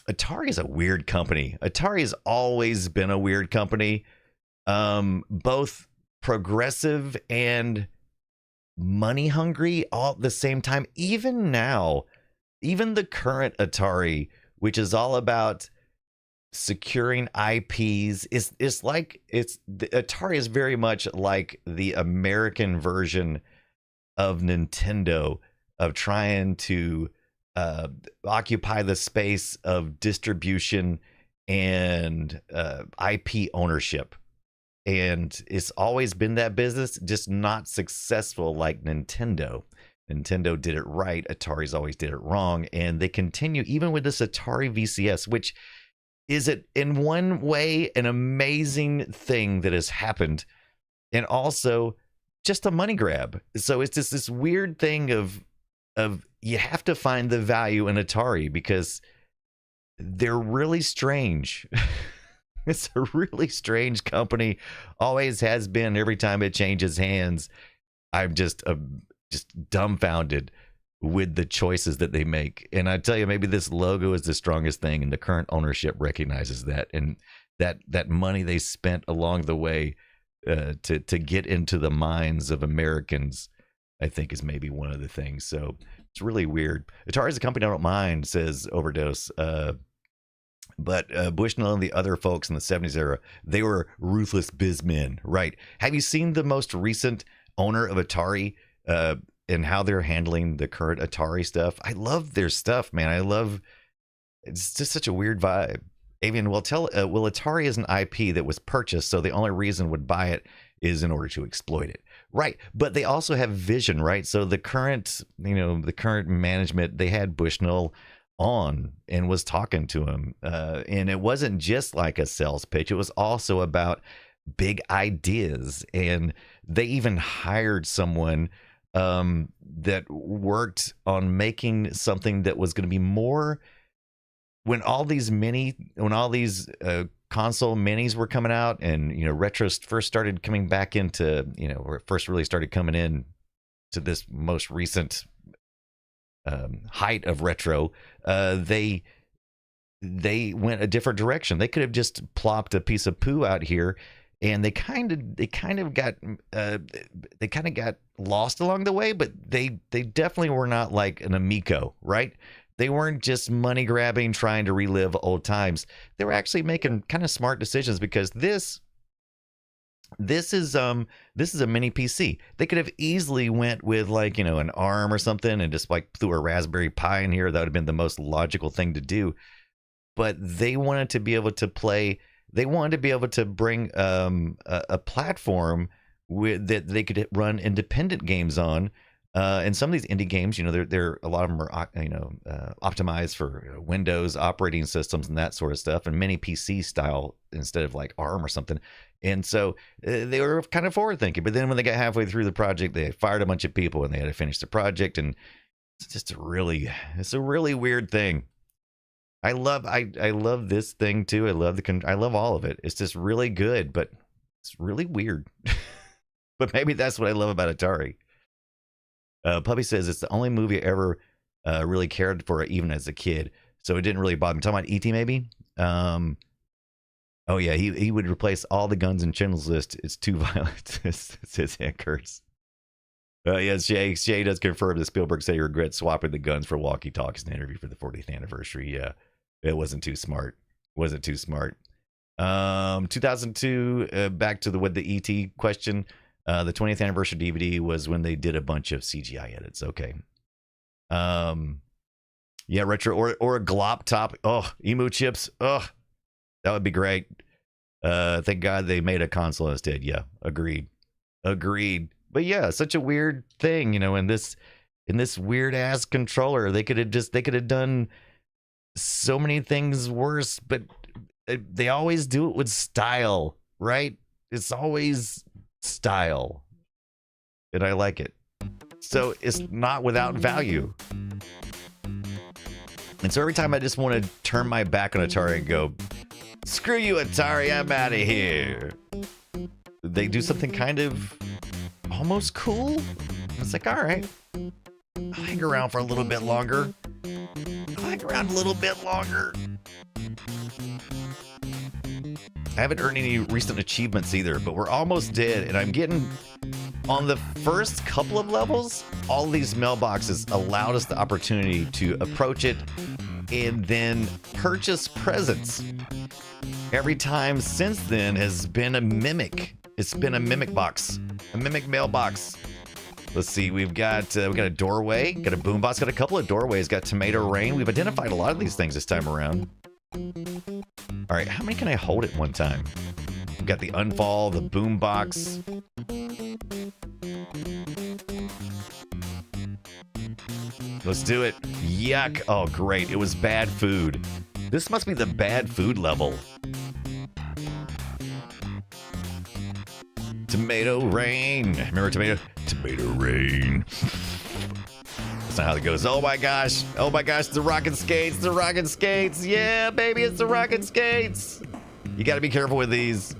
Atari is a weird company. Atari has always been a weird company, both progressive and money hungry all at the same time. Even now, even the current Atari, which is all about securing IPs, Atari is very much like the American version of Nintendo, of trying to occupy the space of distribution and IP ownership. And it's always been that business, just not successful like Nintendo. Nintendo did it right. Atari's always did it wrong. And they continue, even with this Atari VCS, which is it in one way an amazing thing that has happened, and also just a money grab. So it's just this weird thing of you have to find the value in Atari because they're really strange. It's a really strange company, always has been. Every time it changes hands, I'm just dumbfounded with the choices that they make. And I tell you, maybe this logo is the strongest thing, and the current ownership recognizes that, and that money they spent along the way to get into the minds of Americans, I think, is maybe one of the things. So it's really weird. Atari's a company I don't mind, says Overdose. But Bushnell and the other folks in the 70s era, they were ruthless bizmen, right? Have you seen the most recent owner of Atari and how they're handling the current Atari stuff? I love their stuff, man. It's just such a weird vibe. Avian will Atari is an IP that was purchased, so the only reason would buy it is in order to exploit it, right? But they also have vision, right? So the current management, they had Bushnell on and was talking to him, and it wasn't just like a sales pitch. It was also about big ideas, and they even hired someone that worked on making something that was going to be more when all these console minis were coming out, and retros first started coming back into, or first really started coming in to this most recent height of retro. They went a different direction. They could have just plopped a piece of poo out here, and they kind of got lost along the way. But they definitely were not like an Amico, right? They weren't just money grabbing, trying to relive old times. They were actually making kind of smart decisions, because this is a mini PC. They could have easily went with an ARM or something and just threw a Raspberry Pi in here. That would have been the most logical thing to do. But they wanted to be able to play. They wanted to be able to bring a platform that they could run independent games on. And some of these indie games, they're a lot of them are optimized for Windows operating systems and that sort of stuff, and mini PC style instead of like ARM or something. And so they were kind of forward thinking. But then when they got halfway through the project, they fired a bunch of people and they had to finish the project. And it's just a really weird thing. I love this thing too. I love all of it. It's just really good, but it's really weird. But maybe that's what I love about Atari. Puppy says it's the only movie I ever really cared for, even as a kid. So it didn't really bother me. Talking about E.T. maybe? Oh yeah, he would replace all the guns in Schindler's List. It's too violent. It's his hand curse. Yes, Shay does confirm that Spielberg said he regrets swapping the guns for walkie-talkies in an interview for the 40th anniversary. Yeah, it wasn't too smart. 2002, back to the E.T. question. The 20th anniversary DVD was when they did a bunch of CGI edits. Okay. Yeah, retro or a glop top. Oh, emu chips. Oh, that would be great. Thank God they made a console instead. Yeah, agreed. But yeah, such a weird thing, in this weird ass controller. They could have done so many things worse, but they always do it with style, right? It's always style, and I like it. So it's not without value. And so every time I just want to turn my back on Atari and go, screw you, Atari, I'm out of here, they do something kind of almost cool. It's like, all right, I'll hang around for a little bit longer. I haven't earned any recent achievements either, but we're almost dead, and I'm getting on the first couple of levels. All these mailboxes allowed us the opportunity to approach it and then purchase presents. Every time since then has been a mimic. It's been a mimic box, a mimic mailbox. Let's see, we got a doorway, got a boombox, got a couple of doorways, got tomato rain. We've identified a lot of these things this time around. All right, how many can I hold at one time? We've got the unfall, the boombox. Let's do it. Yuck. Oh, great. It was bad food. This must be the bad food level. Tomato rain. Remember tomato? Tomato rain. That's not how it goes. Oh my gosh. Oh my gosh. The rocket skates. The rocket skates. Yeah, baby. It's the rocket skates. You got to be careful with these.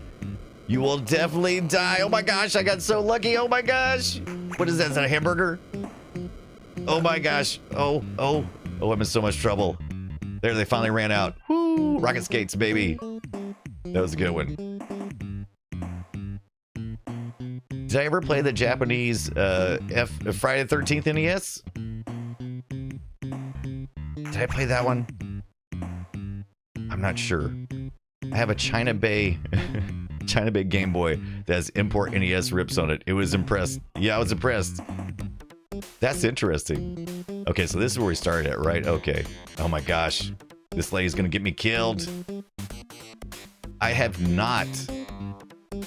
You will definitely die. Oh my gosh. I got so lucky. Oh my gosh. What is that? Is that a hamburger? Oh my gosh. Oh, I'm in so much trouble. There, they finally ran out. Woo! Rocket skates, baby. That was a good one. Did I ever play the Japanese Friday the 13th NES? Did I play that one? I'm not sure. I have a China Bay Game Boy that has import NES rips on it. It was impressed. Yeah, I was impressed. That's interesting. Okay, so this is where we started at, right? Okay. Oh my gosh. This lady's gonna get me killed. I have not.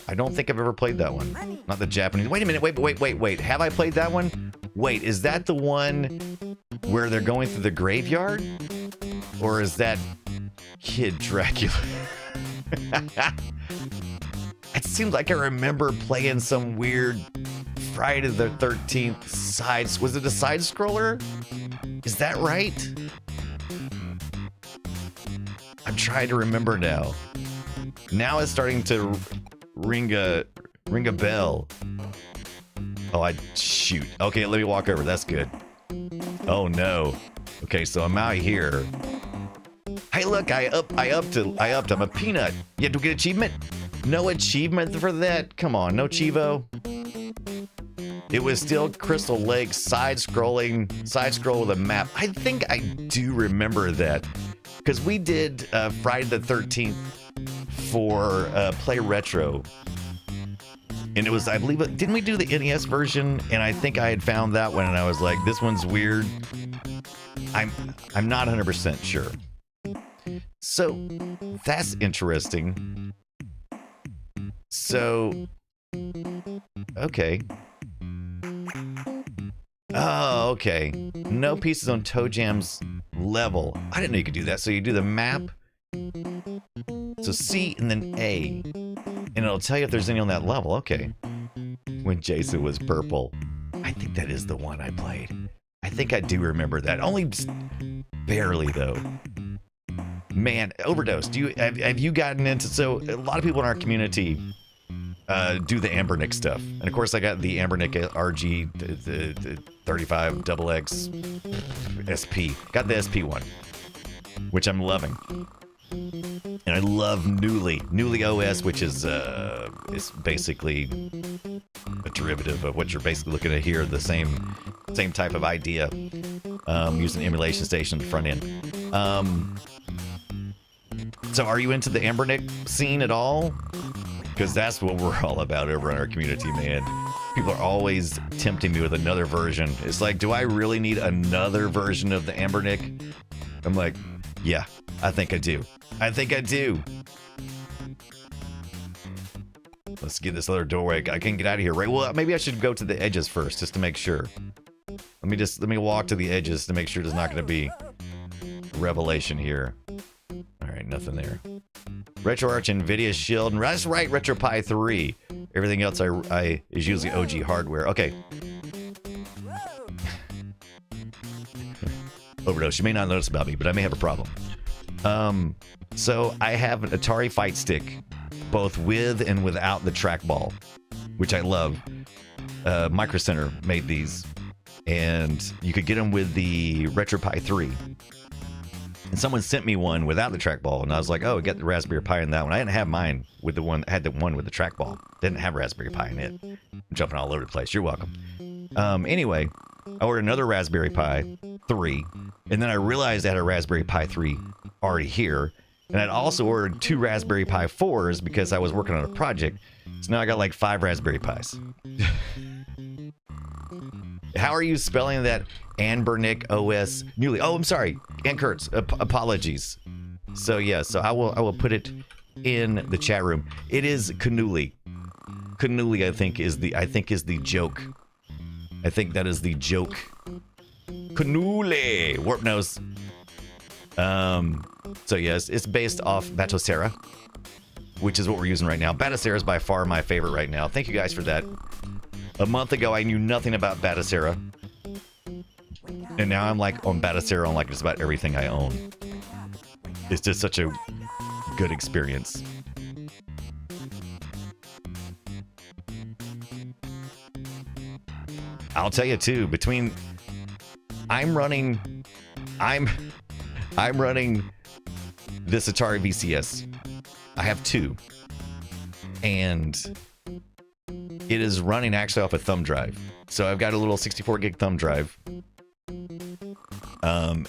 I don't think I've ever played that one. Not the Japanese. Wait a minute. Wait. Have I played that one? Wait, is that the one where they're going through the graveyard? Or is that Kid Dracula? It seems like I remember playing some weird Friday the 13th side. Was it a side scroller? Is that right? I'm trying to remember now. Now it's starting to ring a bell. Oh, shoot. Okay, let me walk over. That's good. Oh no. Okay, so I'm out here. Hey, look, I upped. I'm a peanut. You have to get achievement? No achievement for that? Come on, no Cheevo. It was still Crystal Lake side scroll with a map. I think I do remember that because we did Friday the 13th for Play Retro, and it was, I believe, didn't we do the NES version? And I think I had found that one, and I was like, this one's weird. I'm not 100% sure. So that's interesting. So okay. Oh, okay. No pieces on ToeJam's level. I didn't know you could do that. So you do the map. So C and then A. And it'll tell you if there's any on that level. Okay. When Jason was purple. I think that is the one I played. I think I do remember that. Only just barely, though. Man, Overdose. Have you gotten into... So a lot of people in our community... do the Ambernick stuff. And of course I got the Ambernick RG the 35XX SP. Got the SP one, which I'm loving. And I love Newly OS, which is basically a derivative of what you're basically looking at here, the same type of idea, using emulation station front end. So are you into the Ambernick scene at all? Because that's what we're all about over in our community, man. People are always tempting me with another version. It's like, do I really need another version of the Ambernick? I'm like, yeah, I think I do. I think I do. Let's get this other doorway. I can get out of here, right? Well, maybe I should go to the edges first, just to make sure. Let me walk to the edges to make sure there's not going to be revelation here. All right, nothing there. RetroArch, NVIDIA Shield, and that's right, RetroPie 3. Everything else I is usually OG hardware. Okay. Overdose. You may not notice about me, but I may have a problem. So I have an Atari Fight Stick, both with and without the trackball, which I love. Micro Center made these, and you could get them with the RetroPie 3. And someone sent me one without the trackball, and I was like, oh, get the Raspberry Pi in that one. I didn't have mine with the one, I had the one with the trackball. Didn't have Raspberry Pi in it. I'm jumping all over the place. You're welcome. Anyway, I ordered another Raspberry Pi 3, and then I realized I had a Raspberry Pi 3 already here, and I'd also ordered 2 Raspberry Pi 4s because I was working on a project. So now I got like 5 Raspberry Pis. How are you spelling that? Ambernick OS Newly. Oh, I'm sorry. Aunt Kurtz. Apologies. So yeah, so I will put it in the chat room. It is cannoli. Cannoli, I think is the joke. I think that is the joke. Cannoli. Warp nose. So yes, it's based off Batocera, which is what we're using right now. Batocera is by far my favorite right now. Thank you guys for that. A month ago, I knew nothing about Batocera. And now I'm like on Batocera on like just about everything I own. It's just such a good experience. I'll tell you too, between I'm running this Atari VCS. I have two. And it is running actually off a thumb drive. So I've got a little 64 gig thumb drive.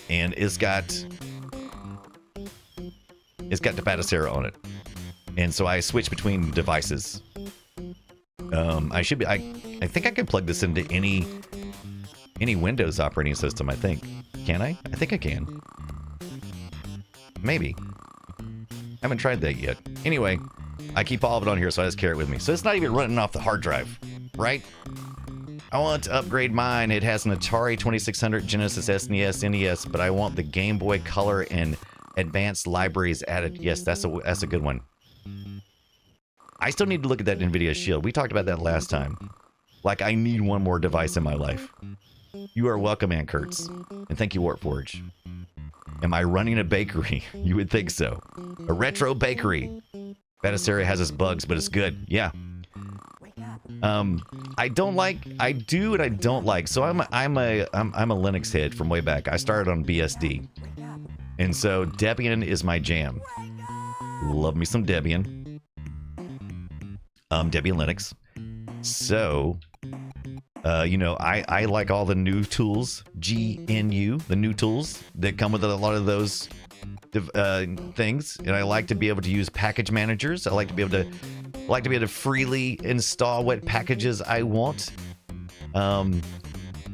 And it's got the Batocera on it. And so I switch between devices. I think I can plug this into any Windows operating system, I think. Can I? I think I can. Maybe. I haven't tried that yet. Anyway, I keep all of it on here, so I just carry it with me. So it's not even running off the hard drive, right? I want to upgrade mine. It has an Atari 2600, Genesis, SNES, NES, but I want the Game Boy Color and advanced libraries added. Yes, that's a good one. I still need to look at that NVIDIA Shield. We talked about that last time. Like, I need one more device in my life. You are welcome, Aunt Kurtz. And thank you, Warpforge. Am I running a bakery? You would think so. A retro bakery. Batocera has its bugs, but it's good. Yeah. I do and I don't like. So I'm a Linux head from way back. I started on BSD. And so Debian is my jam. Love me some Debian. Debian Linux. So, you know, I like all the new tools, GNU, the new tools that come with a lot of those things, and I like to be able to use package managers. I like to be able to freely install what packages I want. And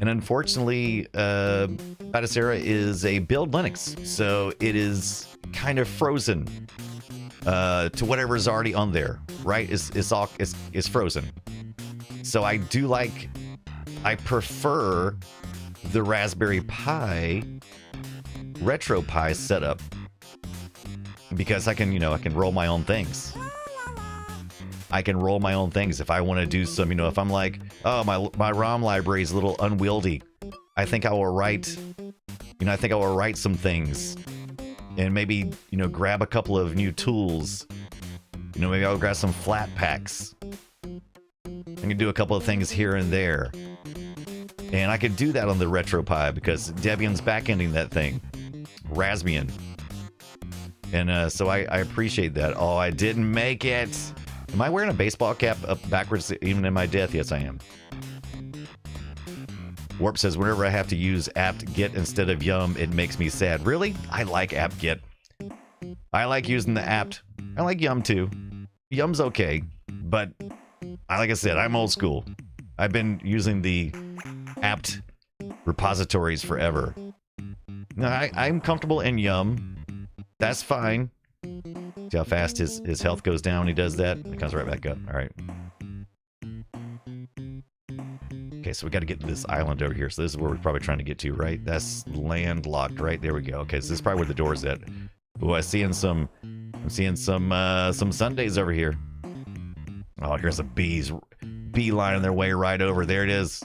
unfortunately, Batocera is a build Linux, so it is kind of frozen to whatever is already on there. Right? It's frozen. So I prefer the Raspberry Pi RetroPie setup because I can roll my own things. I can roll my own things if I want to do some, if I'm like, oh, my ROM library is a little unwieldy. I think I will write some things and maybe, grab a couple of new tools. Maybe I'll grab some flat packs. I can do a couple of things here and there. And I could do that on the RetroPie because Debian's backending that thing. Raspbian. And so I appreciate that. Oh, I didn't make it. Am I wearing a baseball cap up backwards even in my death? Yes, I am. Warp says, whenever I have to use apt-get instead of yum, it makes me sad. Really? I like apt-get. I like using the apt. I like yum too. Yum's okay, but like I said, I'm old school. I've been using the apt repositories forever. No, I'm comfortable in yum. That's fine. See how fast his health goes down when he does that? It comes right back up. All right. Okay, so we got to get to this island over here. So this is where we're probably trying to get to, right? That's landlocked, right? There we go. Okay, so this is probably where the door's at. Oh, I'm seeing some Sundays over here. Oh, here's a beelining their way right over. There it is.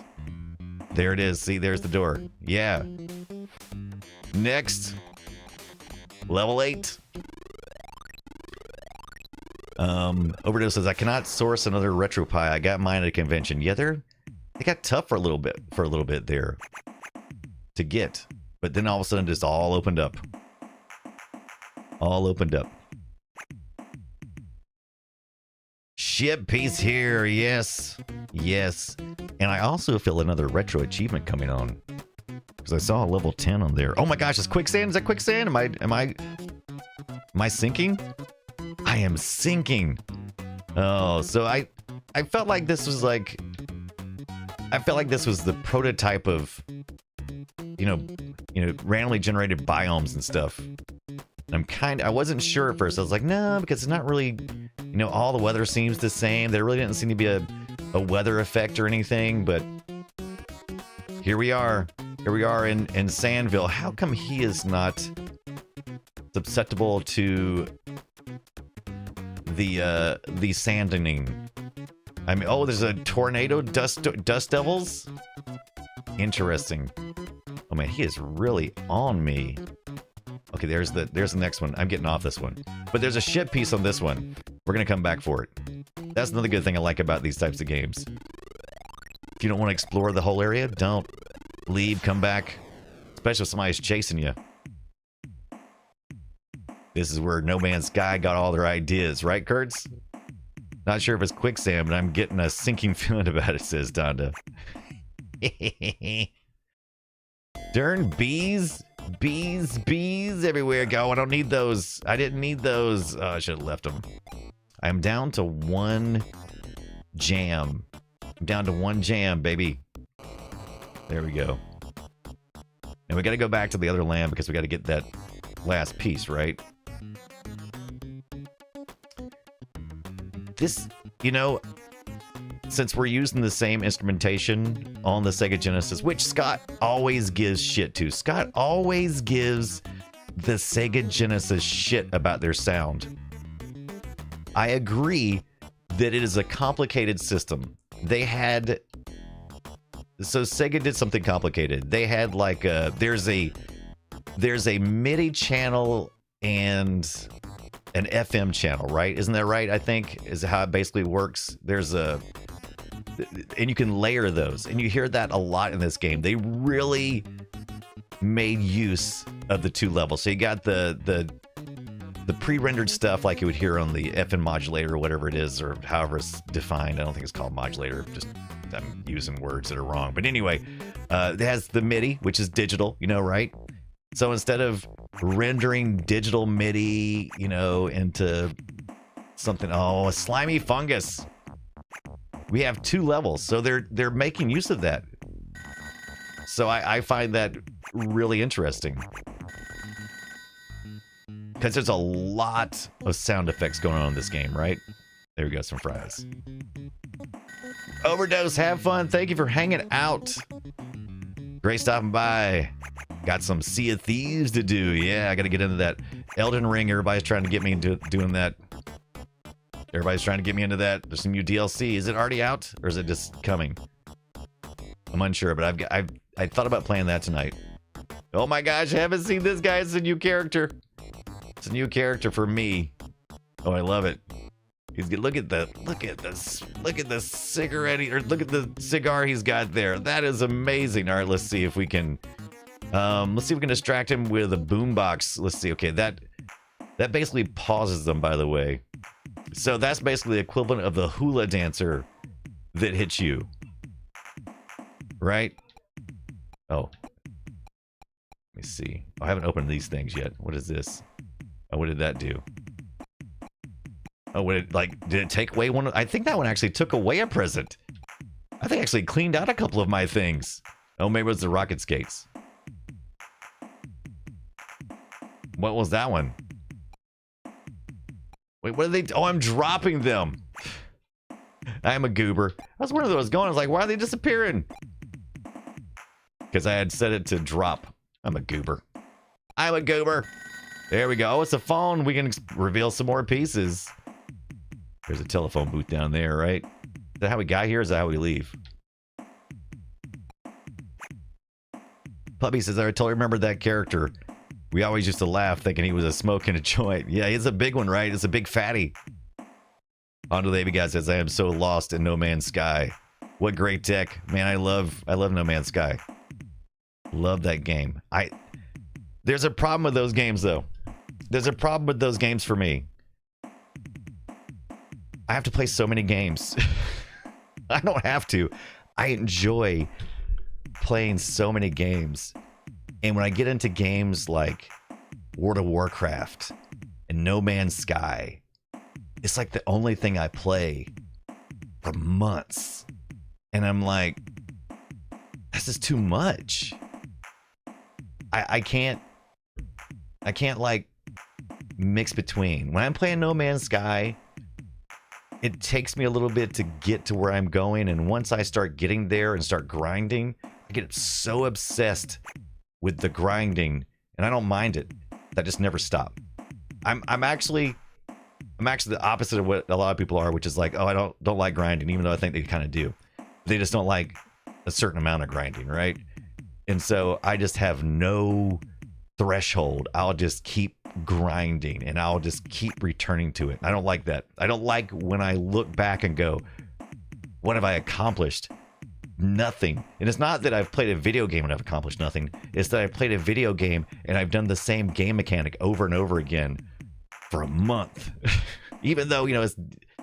There it is. See, there's the door. Yeah. Next. Level 8. Overdose says, I cannot source another RetroPie. I got mine at a convention. Yeah, they got tough for a little bit there to get. But then all of a sudden just all opened up. All opened up. Ship piece here, yes. Yes. And I also feel another retro achievement coming on. Because I saw a level 10 on there. Oh my gosh, it's quicksand. Is that quicksand? Am I sinking? I am sinking. Oh, so I felt like this was like the prototype of randomly generated biomes and stuff. I wasn't sure at first. I was like, no, because it's not really, all the weather seems the same. There really didn't seem to be a weather effect or anything, but here we are. Here we are in Sandville. How come he is not susceptible to the sanding. I mean, oh, there's a tornado, dust devils. Interesting. Oh man, he is really on me. Okay, there's the next one. I'm getting off this one, but there's a ship piece on this one. We're gonna come back for it. That's another good thing I like about these types of games. If you don't want to explore the whole area, don't leave. Come back, especially if somebody's chasing you. This is where No Man's Sky got all their ideas, right, Kurtz? Not sure if it's quicksand, but I'm getting a sinking feeling about it, says Donda. Darn bees. Bees everywhere go. I don't need those. I didn't need those. Oh, I should have left them. I'm down to 1 jam. I'm down to 1 jam, baby. There we go. And we got to go back to the other land because we got to get that last piece, right? This, you know, since we're using the same instrumentation on the Sega Genesis, which Scott always gives shit to. Scott always gives the Sega Genesis shit about their sound. I agree that it is a complicated system. They had... So Sega did something complicated. They had like a... There's a MIDI channel and an FM channel, right? Isn't that right? I think is how it basically works. There's a... And you can layer those. And you hear that a lot in this game. They really made use of the 2 levels. So you got the pre-rendered stuff like you would hear on the FM modulator or whatever it is, or however it's defined. I don't think it's called modulator. Just I'm using words that are wrong. But anyway, it has the MIDI, which is digital, you know, right? So instead of rendering digital MIDI, you know, into something, oh, a slimy fungus. We have 2 levels, so they're making use of that. So I find that really interesting. Because there's a lot of sound effects going on in this game, right? There we go, some fries. Overdose, have fun. Thank you for hanging out. Great stopping by. Got some Sea of Thieves to do. Yeah, I got to get into that. Elden Ring, everybody's trying to get me into doing that. Everybody's trying to get me into that. There's some new DLC. Is it already out, or is it just coming? I'm unsure, but I thought about playing that tonight. Oh my gosh, I haven't seen this guy. It's a new character. It's a new character for me. Oh, I love it. He's good. Look at the cigarette, or look at the cigar he's got there. That is amazing. All right, let's see if we can. Let's see if we can distract him with a boombox. Let's see. Okay, that basically pauses them, by the way. So that's basically the equivalent of the hula dancer that hits you. Right? Oh. Let me see. I haven't opened these things yet. What is this? Oh, what did that do? Oh, did it take away one? I think that one actually took away a present. I think I actually cleaned out a couple of my things. Oh, maybe it was the rocket skates. What was that one? Wait, what are they? Oh, I'm dropping them. I'm a goober. I was wondering where I was going. I was like, why are they disappearing? Because I had set it to drop. I'm a goober. I'm a goober. There we go. Oh, it's a phone. We can reveal some more pieces. There's a telephone booth down there, right? Is that how we got here? Or is that how we leave? Puppy says, I totally remember that character. We always used to laugh thinking he was a smoking a joint. Yeah, he's a big one, right? It's a big fatty. Onto the Baby Guy says, I am so lost in No Man's Sky. What great tech. Man, I love No Man's Sky. Love that game. There's a problem with those games, though. There's a problem with those games for me. I have to play so many games. I don't have to. I enjoy playing so many games. And when I get into games like World of Warcraft and No Man's Sky, it's like the only thing I play for months. And I'm like, this is too much. I can't like mix between. When I'm playing No Man's Sky, it takes me a little bit to get to where I'm going. And once I start getting there and start grinding, I get so obsessed with the grinding, and I don't mind it. I just never stop. I'm actually the opposite of what a lot of people are, which is like, oh, I don't like grinding, even though I think they kind of do. They just don't like a certain amount of grinding, right? And so I just have no threshold. I'll just keep grinding and I'll just keep returning to it. I don't like that. I don't like when I look back and go, what have I accomplished? Nothing. And it's not that I've played a video game and I've accomplished nothing. It's that I played a video game and I've done the same game mechanic over and over again for a month. Even though, you know,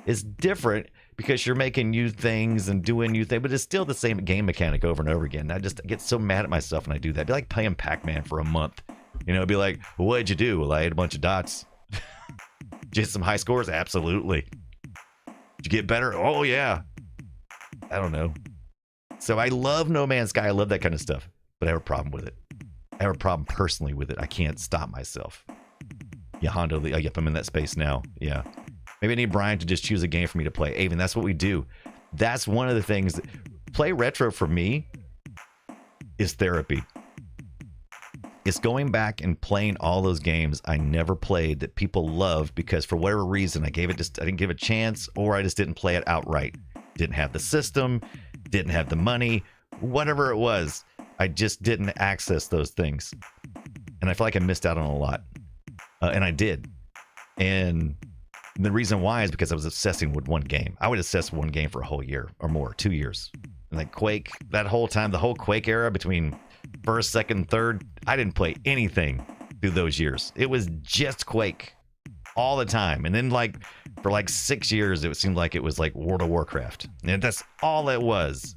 it's different because you're making new things and doing new things, but it's still the same game mechanic over and over again. I just get so mad at myself when I do that. It'd be like playing Pac-Man for a month. You know, it'd be like, well, what did you do? Well, I had a bunch of dots. Did you hit some high scores? Absolutely. Did you get better? Oh, yeah. I don't know. So I love No Man's Sky. I love that kind of stuff, but I have a problem with it. I have a problem personally with it. I can't stop myself. Yeah, Hondo. Yep, I'm in that space now. Yeah. Maybe I need Brian to just choose a game for me to play. Avon, that's what we do. That's one of the things. Play retro for me is therapy. It's going back and playing all those games I never played that people love because for whatever reason I didn't give it a chance, or I just didn't play it outright. Didn't have the system, didn't have the money, whatever it was. I just didn't access those things. And I feel like I missed out on a lot. And I did. And the reason why is because I was obsessing with one game. I would obsess one game for a whole year or more, 2 years. And like Quake, that whole time, the whole Quake era between first, second, third, I didn't play anything through those years. It was just Quake all the time. And then like for like 6 years, it seemed like it was like World of Warcraft. And that's all it was.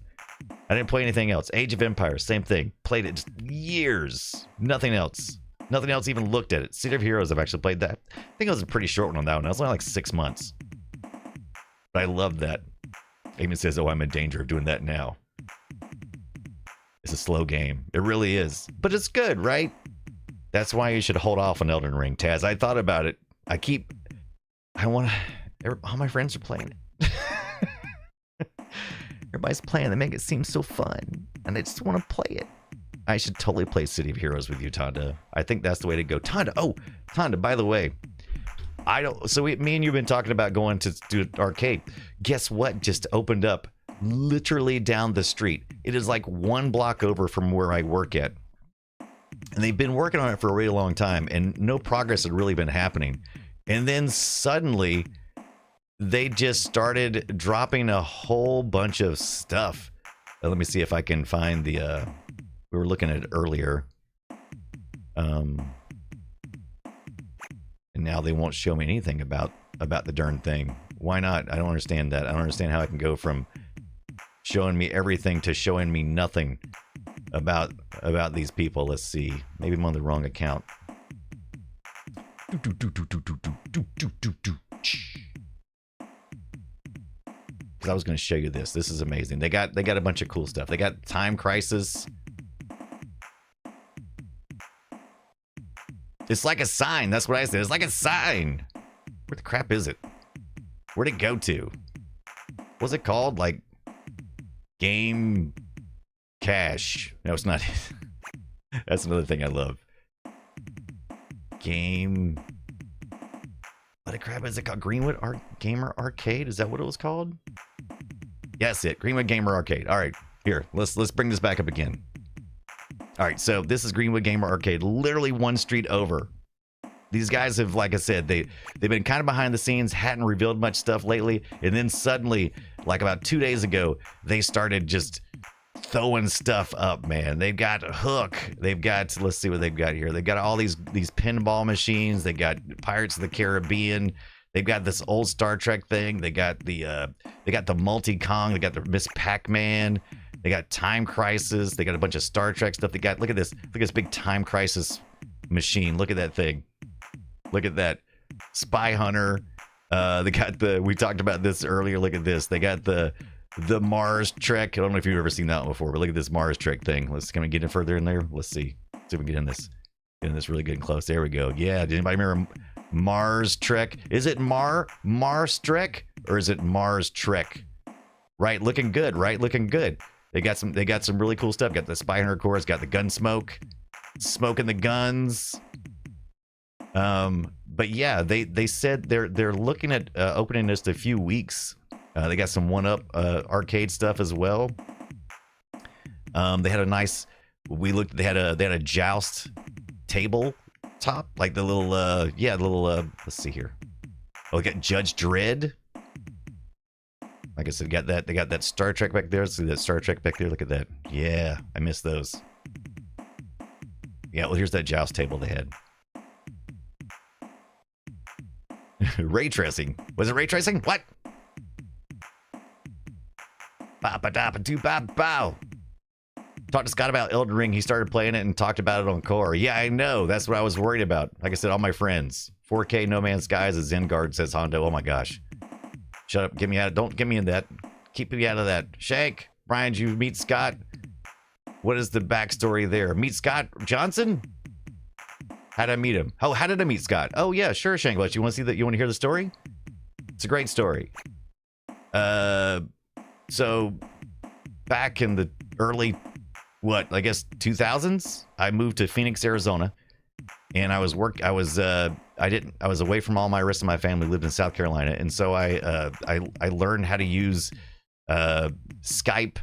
I didn't play anything else. Age of Empires, same thing. Played it just years. Nothing else. Nothing else even looked at it. City of Heroes, I've actually played that. I think it was a pretty short one on that one. It was only like 6 months. But I loved that. Even says, oh, I'm in danger of doing that now. It's a slow game. It really is. But it's good, right? That's why you should hold off on Elden Ring, Taz. I thought about it. All my friends are playing it. Everybody's playing. They make it seem so fun. And I just want to play it. I should totally play City of Heroes with you, Tonda. I think that's the way to go. Tonda, by the way. Me and you've been talking about going to do arcade. Guess what just opened up literally down the street? It is like 1 block over from where I work at. And they've been working on it for a really long time, and no progress had really been happening. And then suddenly, they just started dropping a whole bunch of stuff. Let me see if I can find the... we were looking at it earlier. And now they won't show me anything about the darn thing. Why not? I don't understand that. I don't understand how I can go from showing me everything to showing me nothing about these people. Let's see. Maybe I'm on the wrong account. Because I was going to show you this. This is amazing. They got a bunch of cool stuff. They got Time Crisis. It's like a sign. That's what I said. It's like a sign. Where the crap is it? Where'd it go to? What's it called? Like Game Cash. No, it's not. That's another thing I love. Game. What the crap is it called? Greenwood Gamer Arcade? Is that what it was called? Yes, Greenwood Gamer Arcade. All right, here. Let's bring this back up again. All right, so this is Greenwood Gamer Arcade, literally 1 street over. These guys have, like I said, they've been kind of behind the scenes, hadn't revealed much stuff lately, and then suddenly, like about 2 days ago, they started just throwing stuff up, man. They've got Hook. They've got, let's see what they've got here. They've got all these pinball machines. They got Pirates of the Caribbean. They've got this old Star Trek thing. They got the Multi-Kong. They got the Miss Pac-Man. They got Time Crisis. They got a bunch of Star Trek stuff. They got, look at this big Time Crisis machine. Look at that thing. Look at that. Spy Hunter. They got we talked about this earlier. Look at this. They got the Mars Trek. I don't know if you've ever seen that one before, but look at this Mars Trek thing. Can we get in further in there? Let's see. See if we can get in this. Get in this really good and close. There we go. Yeah. Did anybody remember Mars Trek? Is it Mars Trek or is it Mars Trek? Right. Looking good. Right. Looking good. They got some really cool stuff. Got the Spy Hunter cores. Got the gun smoking the guns. but yeah, they said they're looking at opening this a few weeks. They got some 1-up arcade stuff as well. They had a nice. We looked. They had a joust table top, like the little let's see here. Oh, we got Judge Dredd. Like I said, they got that Star Trek back there. See that Star Trek back there? Look at that. Yeah, I miss those. Yeah, well, here's that joust table they had. Ray tracing. Was it ray tracing? What? Ba-ba-da-ba-doo-ba-bow. Talked to Scott about Elden Ring. He started playing it and talked about it on Core. Yeah, I know. That's what I was worried about. Like I said, all my friends. 4K No Man's Sky is a Zengard, says Hondo. Oh my gosh. Shut up. Get me out. Don't get me in that. Keep me out of that. Shank, Brian, did you meet Scott? What is the backstory there? Meet Scott Johnson? How did I meet him? Oh, how did I meet Scott? Oh, yeah, sure, Shanklet. You want to see that? You want to hear the story? It's a great story. So back in the early, I guess 2000s, I moved to Phoenix, Arizona, and I was away from all my rest of my family, lived in South Carolina, and so I learned how to use Skype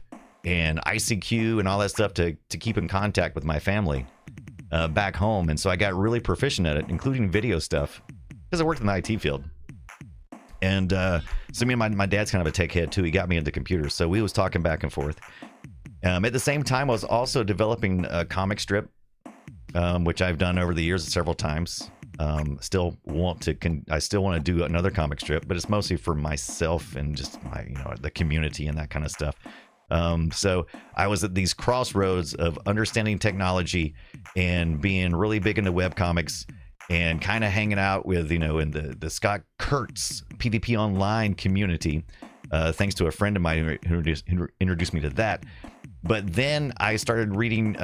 and ICQ and all that stuff to keep in contact with my family back home, and so I got really proficient at it, including video stuff, because I worked in the IT field. And so me and my dad's kind of a tech head too. He got me into computers, so we was talking back and forth. At the same time, I was also developing a comic strip, which I've done over the years several times. I still want to do another comic strip, but it's mostly for myself and just the community and that kind of stuff. So I was at these crossroads of understanding technology and being really big into webcomics and kind of hanging out with, in the Scott Kurtz PvP Online community, thanks to a friend of mine who introduced me to that. But then I started reading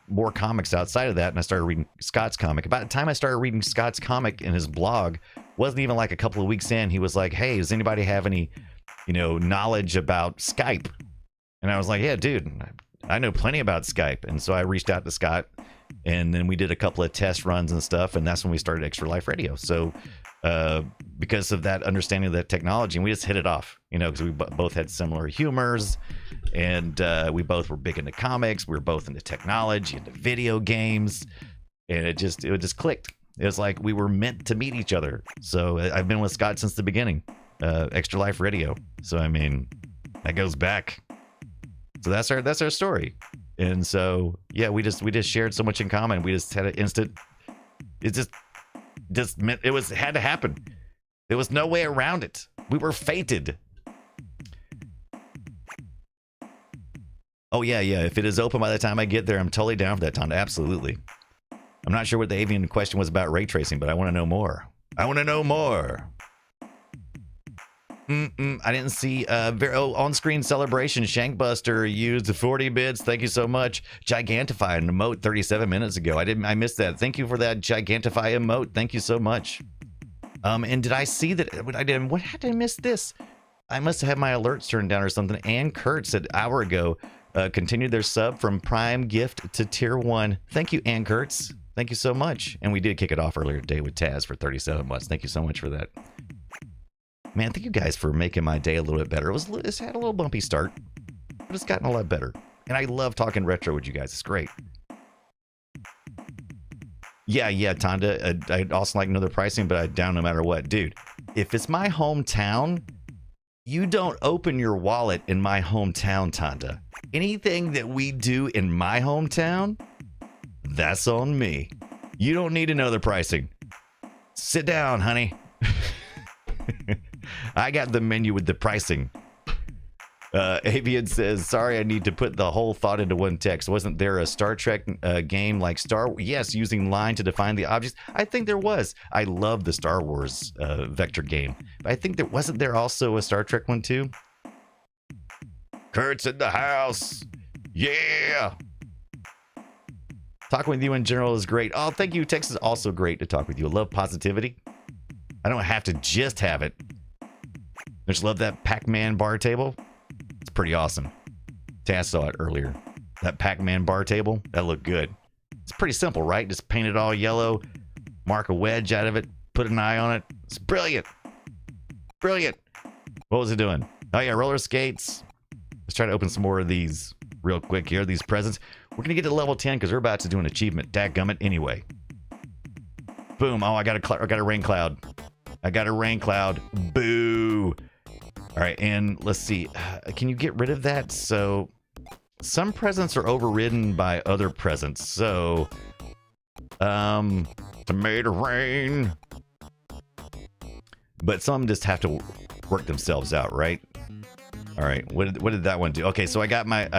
more comics outside of that, and I started reading Scott's comic. About the time I started reading Scott's comic in his blog, wasn't even like a couple of weeks in, he was like, hey, does anybody have any, knowledge about Skype? And I was like, yeah, dude, I know plenty about Skype. And so I reached out to Scott, and then we did a couple of test runs and stuff, and that's when we started Extra Life Radio. So because of that understanding of that technology, and we just hit it off, because we both had similar humors, and we both were big into comics. We were both into technology, into video games, and it just clicked. It was like we were meant to meet each other. So I've been with Scott since the beginning, Extra Life Radio. So I mean, that goes back. So that's our story. And so yeah, we just shared so much in common. We just had an instant. It just meant it had to happen. There was no way around it. We were fated. Oh yeah. If it is open by the time I get there, I'm totally down for that, Tonda. Absolutely. I'm not sure what the avian question was about ray tracing, but I want to know more. I didn't see on-screen celebration. Shankbuster used 40 bits. Thank you so much. Gigantify an emote 37 minutes ago. I missed that. Thank you for that Gigantify emote. Thank you so much. And did I see that? How did I miss this? I must have had my alerts turned down or something. Ann Kurtz an hour ago continued their sub from Prime Gift to Tier 1. Thank you, Ann Kurtz. Thank you so much. And we did kick it off earlier today with Taz for 37 months. Thank you so much for that. Man, thank you guys for making my day a little bit better. It's had a little bumpy start, but it's gotten a lot better. And I love talking retro with you guys. It's great. Yeah, Tonda. I'd also like to know the pricing, but I'm down no matter what. Dude, if it's my hometown, you don't open your wallet in my hometown, Tonda. Anything that we do in my hometown, that's on me. You don't need to know the pricing. Sit down, honey. I got the menu with the pricing. Avian says, sorry, I need to put the whole thought into one text. Wasn't there a Star Trek game like Yes, using line to define the objects? I think there was. I love the Star Wars vector game. But I think wasn't there also a Star Trek one too? Kurt's in the house. Yeah. Talking with you in general is great. Oh, thank you. Text is also great to talk with you. I love positivity. I don't have to just have it. I just love that Pac-Man bar table. It's pretty awesome. Taz saw it earlier. That Pac-Man bar table, that looked good. It's pretty simple, right? Just paint it all yellow, mark a wedge out of it, put an eye on it. It's brilliant. Brilliant. What was it doing? Oh, yeah, roller skates. Let's try to open some more of these real quick here. These presents. We're going to get to level 10 because we're about to do an achievement. Dadgummit anyway. Boom. Oh, I got a rain cloud. I got a rain cloud. Boo. All right, and let's see. Can you get rid of that? So some presents are overridden by other presents. So, tomato rain. But some just have to work themselves out, right? All right, what did that one do? Okay, so I got my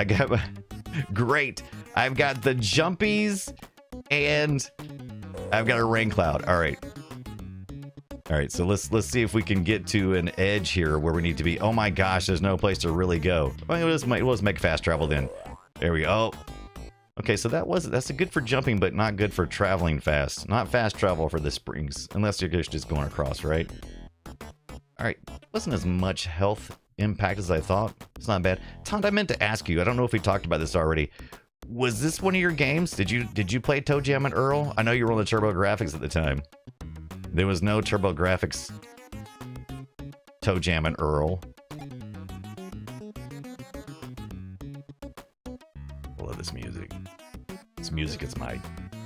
great. I've got the jumpies and I've got a rain cloud. All right. All right, so let's see if we can get to an edge here where we need to be. Oh my gosh, there's no place to really go. Well, let's make fast travel then. There we go. Okay, so that's good for jumping, but not good for traveling fast. Not fast travel for the springs, unless you're just going across, right? All right, wasn't as much health impact as I thought. It's not bad. Todd, I meant to ask you. I don't know if we talked about this already. Was this one of your games? Did you play ToeJam Earl? I know you were on the TurboGrafx at the time. There was no TurboGrafx ToeJam Earl. I love this music. This music is my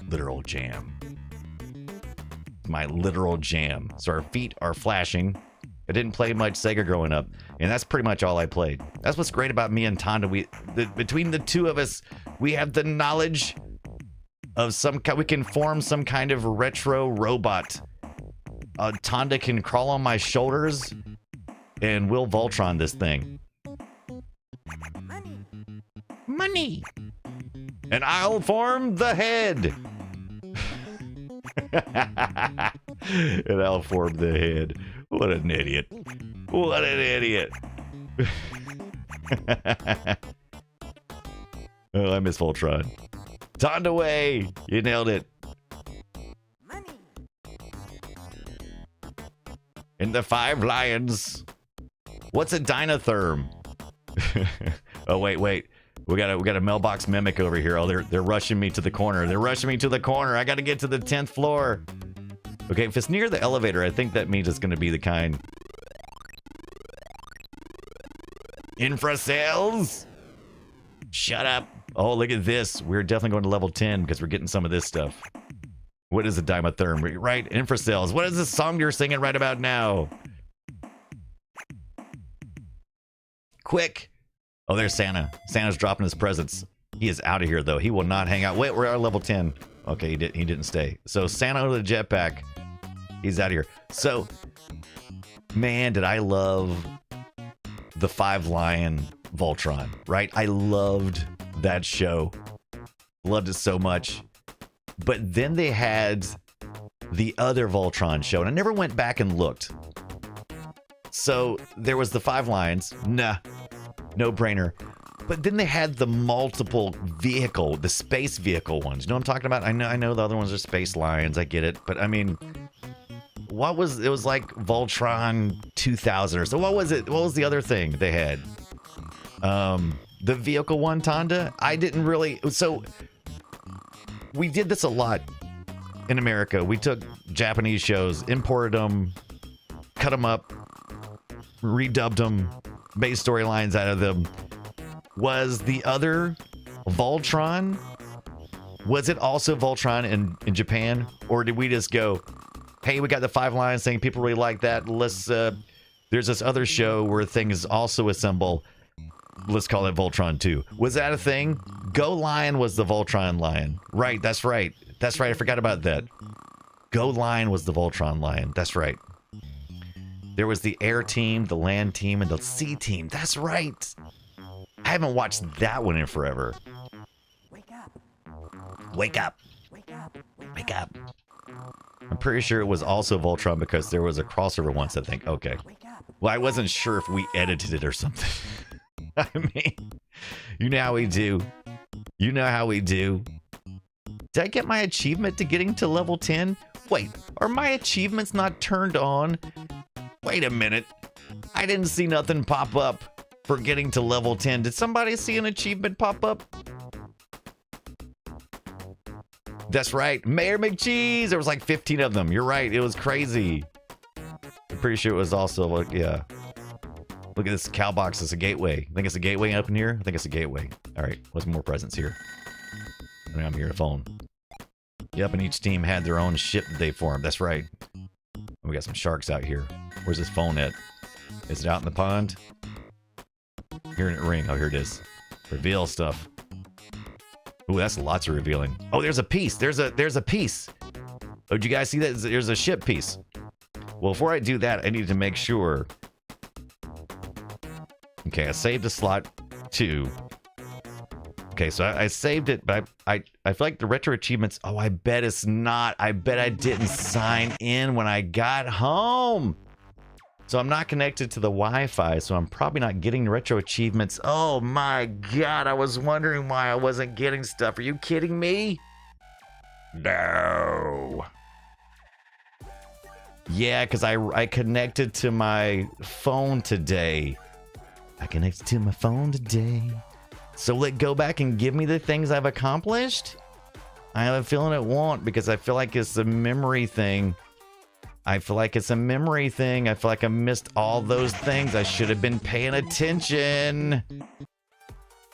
literal jam. It's my literal jam. So our feet are flashing. I didn't play much Sega growing up, and that's pretty much all I played. That's what's great about me and Tonda. Between the two of us, we have the knowledge of some kind. We can form some kind of retro robot. Tonda can crawl on my shoulders, and we'll Voltron this thing. Money. And I'll form the head. And I'll form the head. What an idiot. What an idiot. Oh, I miss Voltron. Tonda way. You nailed it. And the 5 lions. What's a dinotherm? Oh, wait. We got a mailbox mimic over here. Oh, they're rushing me to the corner. They're rushing me to the corner. I got to get to the 10th floor. Okay, if it's near the elevator, I think that means it's going to be the kind. Infra cells? Shut up. Oh, look at this. We're definitely going to level 10 because we're getting some of this stuff. What is a dimotherm? Right, infracells. What is this song you're singing right about now? Quick. Oh, there's Santa. Santa's dropping his presents. He is out of here, though. He will not hang out. Wait, we're at level 10. Okay, he didn't stay. So Santa with a jetpack. He's out of here. So, man, did I love the 5 Lion Voltron, right? I loved that show. Loved it so much. But then they had the other Voltron show, and I never went back and looked. So there was the 5 Lions. Nah, no brainer. But then they had the multiple vehicle, the space vehicle ones. You know what I'm talking about? I know the other ones are space lions. I get it. But I mean, it was like Voltron 2000 or so. What was it? What was the other thing they had? The vehicle one, Tonda? I didn't really. So we did this a lot in America. We took Japanese shows, imported them, cut them up, redubbed them, made storylines out of them. Was the other Voltron? Was it also Voltron in Japan? Or did we just go, hey, we got the 5 Lions thing, people really like that. Let's there's this other show where things also assemble. Let's call it Voltron 2. Was that a thing? Go Lion was the Voltron Lion. Right, that's right. That's right, I forgot about that. Go Lion was the Voltron Lion. That's right. There was the air team, the land team, and the sea team. That's right. I haven't watched that one in forever. Wake up. Wake up. Wake up. Wake up. I'm pretty sure it was also Voltron because there was a crossover once, I think. Okay. Well, I wasn't sure if we edited it or something. I mean, you know how we do. You know how we do. Did I get my achievement to getting to level 10? Wait, are my achievements not turned on? Wait a minute. I didn't see nothing pop up for getting to level 10. Did somebody see an achievement pop up? That's right. Mayor McCheese. There was like 15 of them. You're right. It was crazy. I'm pretty sure it was also like, yeah. Look at this cow box. It's a gateway. I think it's a gateway up in here. I think it's a gateway. All right. What's more presents here? I'm here to phone. Yep, and each team had their own ship that they formed. That's right. We got some sharks out here. Where's this phone at? Is it out in the pond? Hearing it ring. Oh, here it is. Reveal stuff. Ooh, that's lots of revealing. Oh, there's a piece. There's a piece. Oh, did you guys see that? There's a ship piece. Well, before I do that, I need to make sure. Okay, I saved the slot 2. Okay, so I saved it, but I feel like the retro achievements. Oh, I bet it's not. I bet I didn't sign in when I got home. So I'm not connected to the Wi-Fi, so I'm probably not getting the retro achievements. Oh my God, I was wondering why I wasn't getting stuff. Are you kidding me? No. Yeah, because I connected to my phone today. I connected to my phone today. So will it go back and give me the things I've accomplished? I have a feeling it won't, because I feel like it's a memory thing. I feel like it's a memory thing. I feel like I missed all those things. I should have been paying attention.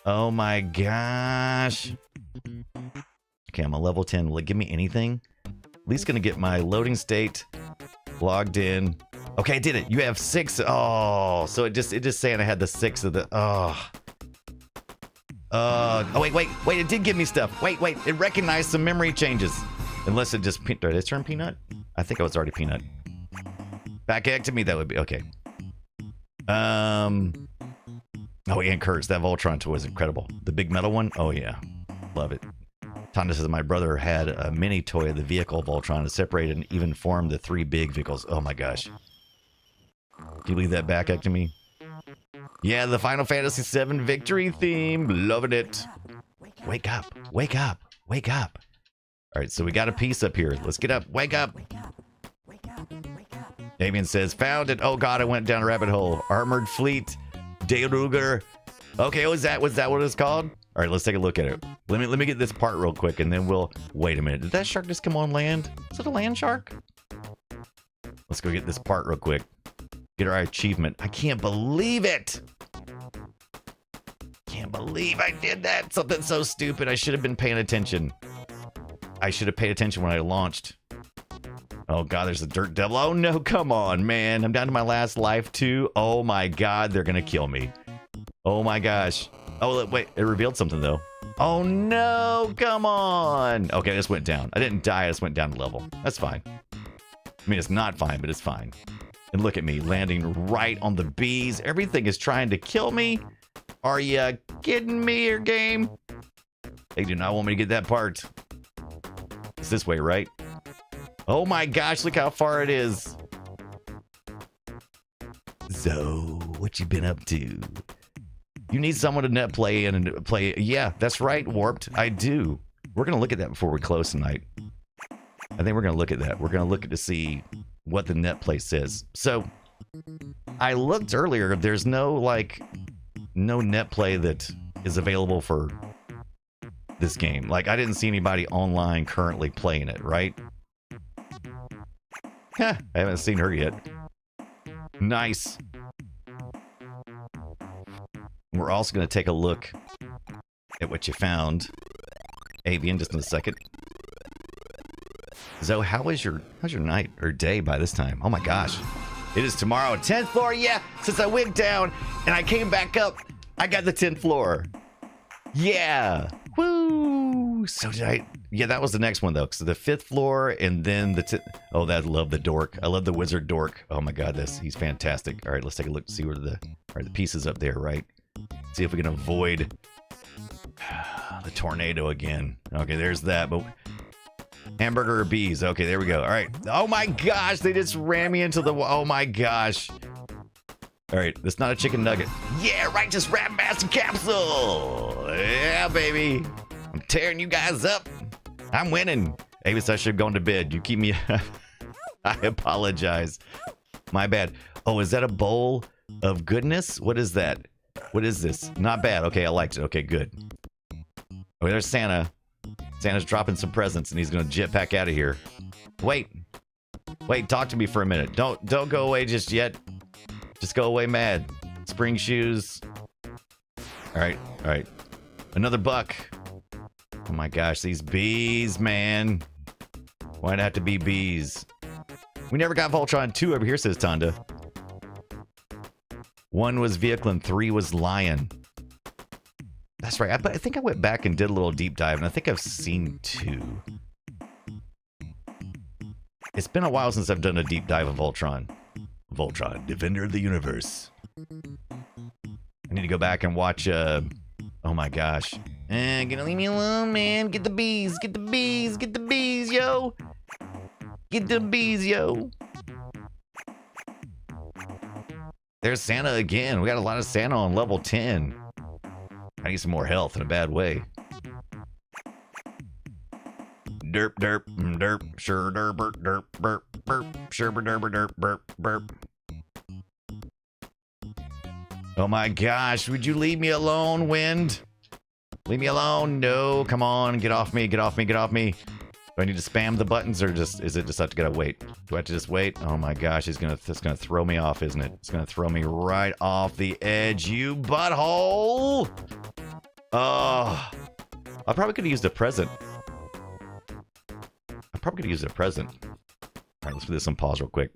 Oh my gosh. Okay, I'm a level 10. Will it give me anything? At least gonna get my loading state logged in. Okay, I did it. You have 6. Oh, so it just saying I had the 6 of the. Oh. Oh, wait. It did give me stuff. Wait. It recognized some memory changes. Unless it just... Did it turn peanut? I think I was already peanut. Back egg to me, that would be... Okay. Oh, and Kurtz. That Voltron toy was incredible. The big metal one? Oh, yeah. Love it. Tonda says, my brother had a mini toy of the vehicle Voltron to separate and even form the 3 big vehicles. Oh, my gosh. Can you leave that back egg to me? Yeah, the Final Fantasy VII victory theme. Loving it. Wake up. All right, so we got a piece up here. Let's get up. Wake up. Damien says, found it. Oh, God, I went down a rabbit hole. Armored Fleet. Dayruger. Okay, was that what it's called? All right, let's take a look at it. Let me get this part real quick, and then we'll... Wait a minute. Did that shark just come on land? Is it a land shark? Let's go get this part real quick. Get our achievement. I can't believe it. Can't believe I did that. Something so stupid. I should have been paying attention. I should have paid attention when I launched. Oh, God, there's a dirt devil. Oh, no, come on, man. I'm down to my last life, too. Oh, my God, they're going to kill me. Oh, my gosh. Oh, wait, it revealed something, though. Oh, no, come on. Okay, this went down. I didn't die. I just went down a level. That's fine. I mean, it's not fine, but it's fine. And look at me, landing right on the bees. Everything is trying to kill me. Are you kidding me here, game? They do not want me to get that part. It's this way, right? Oh my gosh, look how far it is. So, what you been up to? You need someone to net play in and play. Yeah, that's right, Warped. I do. We're going to look at that before we close tonight. I think we're going to look at that. We're going to look at to see what the net play says. So, I looked earlier. There's no net play that is available for this game. Like, I didn't see anybody online currently playing it, right? Heh, I haven't seen her yet. Nice. We're also going to take a look at what you found. Avian, just in a second. Zoe, how's your night or day by this time? Oh my gosh. It is tomorrow. 10th floor, yeah. Since I went down and I came back up, I got the 10th floor. Yeah. Woo. So did I... Yeah, that was the next one, though. So the 5th floor and then the... Oh, I love the dork. I love the wizard dork. Oh my god, he's fantastic. All right, let's take a look to see where the... All right, the pieces up there, right? See if we can avoid the tornado again. Okay, there's that. But hamburger or bees? Okay, there we go. All right. Oh my gosh, they just ran me into the... Oh my gosh. All right, that's not a chicken nugget. Yeah, Righteous Rat Master Capsule. Yeah, baby. I'm tearing you guys up. I'm winning. Avis, I should have gone to bed. You keep me... I apologize. My bad. Oh, is that a bowl of goodness? What is that? What is this? Not bad. Okay, I liked it. Okay, good. Oh, there's Santa. Santa's dropping some presents and he's gonna jetpack out of here. Wait, talk to me for a minute. Don't go away just yet. Just go away mad. Spring shoes. All right. Another buck. Oh my gosh, these bees, man. Why'd it have to be bees? We never got Voltron 2 over here, says Tonda. 1 was vehicle and 3 was lion. That's right. I think I went back and did a little deep dive, and I think I've seen 2. It's been a while since I've done a deep dive of Voltron. Voltron, Defender of the Universe. I need to go back and watch, oh my gosh. Gonna leave me alone, man. Get the bees, get the bees, get the bees, yo. Get the bees, yo. There's Santa again. We got a lot of Santa on level 10. I need some more health in a bad way. Derp, derp, derp, sure, derp, derp, burp, burp, sure, derp, derp, burp, burp. Oh my gosh, would you leave me alone, Wind? Leave me alone. No, come on, get off me, get off me, get off me. Do I need to spam the buttons or is it just have to gotta wait? Do I have to just wait? Oh my gosh, it's gonna throw me off, isn't it? It's gonna throw me right off the edge, you butthole! Oh, I probably could have used a present. All right, let's put this on pause real quick.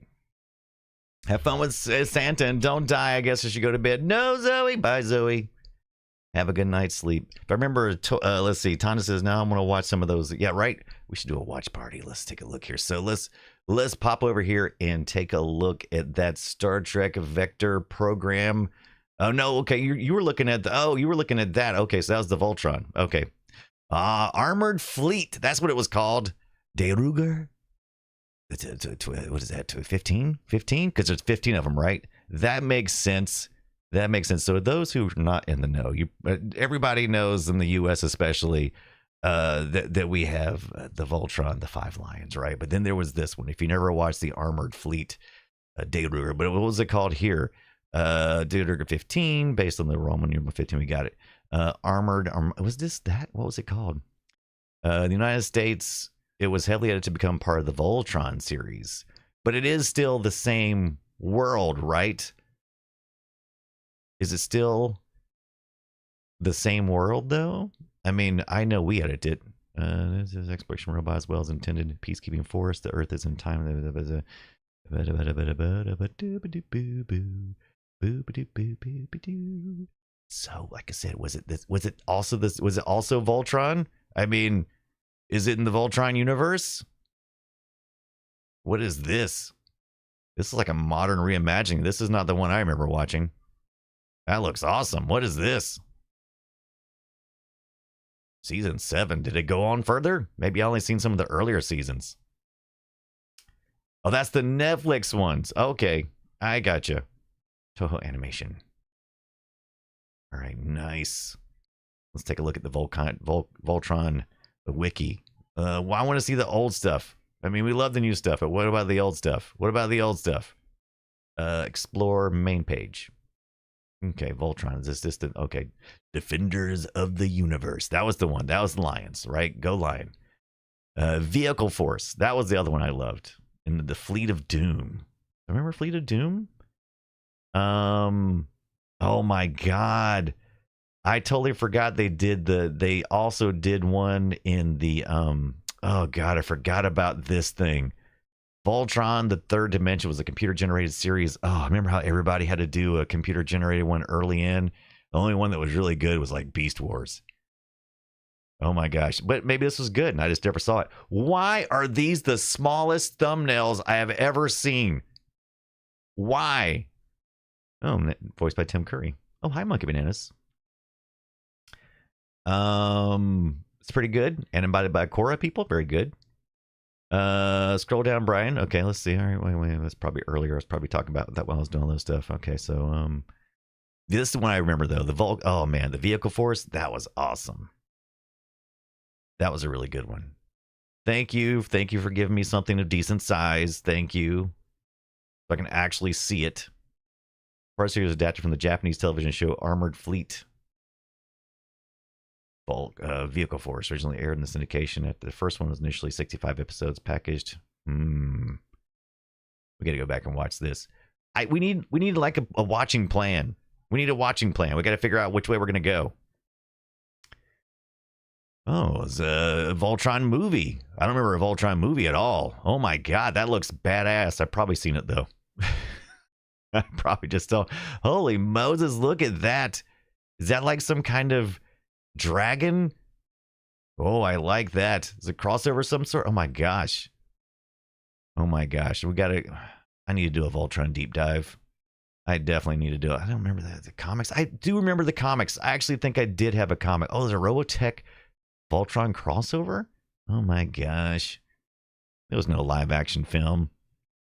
Have fun with Santa and don't die. I guess I should go to bed. No, Zoe. Bye, Zoe. Have a good night's sleep. If I remember, let's see. Tana says, now I'm going to watch some of those. Yeah, right. We should do a watch party. Let's take a look here. So let's pop over here and take a look at that Star Trek Vector program. Oh, no. Okay. You were looking at you were looking at that. Okay. So that was the Voltron. Okay. Armored Fleet. That's what it was called. De Ruger. What is that? 15? 15? Because there's 15 of them, right? That makes sense. That makes sense. So those who are not in the know, everybody knows in the U.S. especially that we have the Voltron, the 5 Lions, right? But then there was this one. If you never watched the Armored Fleet, De Ruger, but what was it called here? De Ruger 15, based on the Roman numeral 15. We got it. Armored. Was this that? What was it called? The United States. It was heavily edited to become part of the Voltron series, but it is still the same world, right? Is it still the same world, though? I mean, I know we edited it. This is exploration robot as well as intended peacekeeping force. The Earth is in time. So, like I said, was it also Voltron? I mean, is it in the Voltron universe? What is this? This is like a modern reimagining. This is not the one I remember watching. That looks awesome. What is this? Season 7. Did it go on further? Maybe I only seen some of the earlier seasons. Oh, that's the Netflix ones. Okay, I gotcha. Toho Animation. All right, nice. Let's take a look at the Voltron. The wiki. Well, I want to see the old stuff. I mean, we love the new stuff, but what about the old stuff? Explore main page. Okay, Voltron. Is this the okay? Defenders of the Universe. That was the one. That was the Lions, right? Go Lion. Vehicle Force. That was the other one I loved. And the Fleet of Doom. Remember Fleet of Doom? Oh my God. I totally forgot they also did one in the oh God, I forgot about this thing. Voltron, the Third Dimension was a computer generated series. Oh, I remember how everybody had to do a computer generated one early in. The only one that was really good was like Beast Wars. Oh my gosh. But maybe this was good and I just never saw it. Why are these the smallest thumbnails I have ever seen? Why? Oh, voiced by Tim Curry. Oh, hi, Monkey Bananas. It's pretty good. Animated by Cora people. Very good. Scroll down, Brian. Okay, let's see. All right, wait. That's probably earlier. I was probably talking about that while I was doing all this stuff. Okay, so this is the one I remember though. Oh man, the Vehicle Force. That was awesome. That was a really good one. Thank you for giving me something of decent size. Thank you. So I can actually see it. Part series adapted from the Japanese television show Armored Fleet. Bulk Vehicle Force originally aired in the syndication. After the first one was initially 65 episodes packaged. We got to go back and watch this. We need like a watching plan. We need a watching plan. We got to figure out which way we're gonna go. Oh, it's a Voltron movie. I don't remember a Voltron movie at all. Oh my god, that looks badass. I've probably seen it though. I probably just don't. Holy Moses, look at that. Is that like some kind of dragon? Oh, I like that. Is it a crossover of some sort? Oh my gosh. Oh my gosh. I need to do a Voltron deep dive. I definitely need to do it. I don't remember the comics. I do remember the comics. I actually think I did have a comic. Oh, there's a Robotech Voltron crossover? Oh my gosh. There was no live action film.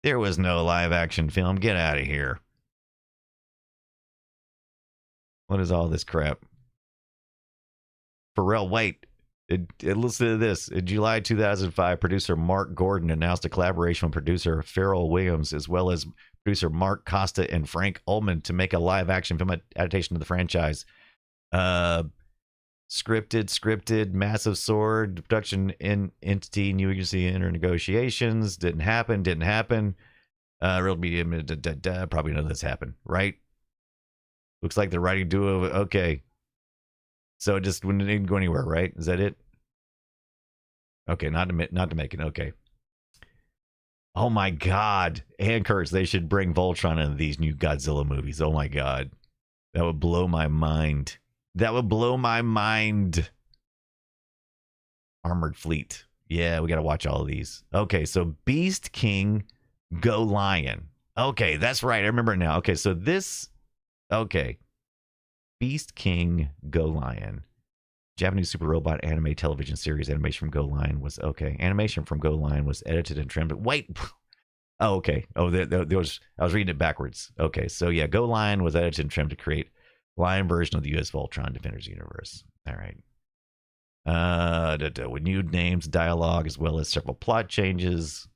There was no live action film. Get out of here. What is all this crap? Pharrell, wait. Listen to this. In July 2005, producer Mark Gordon announced a collaboration with producer Pharrell Williams as well as producer Mark Costa and Frank Ullman to make a live-action film adaptation of the franchise. Scripted, Massive Sword, production entity, new agency, enter negotiations. Didn't happen. Real media, probably none of this happened, right? Looks like the writing duo. Okay. So it just didn't go anywhere, right? Is that it? Okay, not to make it. Okay. Oh my God. And Kurtz, they should bring Voltron into these new Godzilla movies. Oh my God. That would blow my mind. That would blow my mind. Armored Fleet. Yeah, we got to watch all of these. Okay, so Beast King, Go Lion. Okay, that's right. I remember it now. Okay, so this. Okay. Beast King, Go Lion. Japanese super robot anime television series. Animation from Go Lion was okay. Animation from Go Lion was edited and trimmed. Wait. Oh, okay. Oh, there was. I was reading it backwards. Okay, so yeah, Go Lion was edited and trimmed to create lion version of the U.S. Voltron Defenders universe. All right. With new names, dialogue, as well as several plot changes.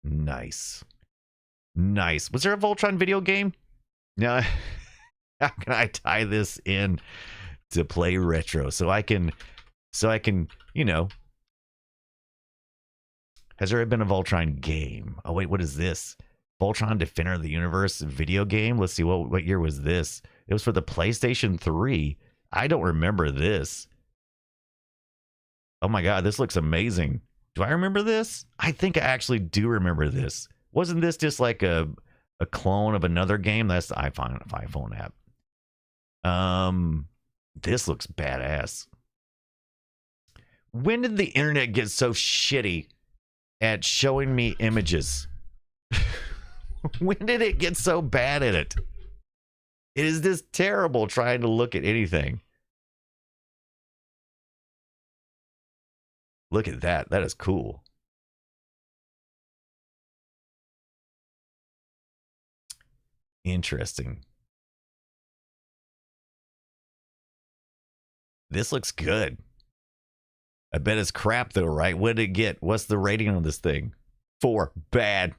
Nice. Was there a Voltron video game? No. How can I tie this in to play retro so I can, you know, has there been a Voltron game? Oh wait, what is this? Voltron Defender of the Universe video game? Let's see, what year was this? It was for the PlayStation 3. I don't remember this. Oh my God, this looks amazing. Do I remember this? I think I actually do remember this. Wasn't this just like a clone of another game? That's the iPhone app. This looks badass. When did the internet get so shitty at showing me images? When did it get so bad at it? It is this terrible trying to look at anything. Look at that. That is cool. Interesting. This looks good. I bet it's crap though, right? What did it get? What's the rating on this thing? 4. Bad.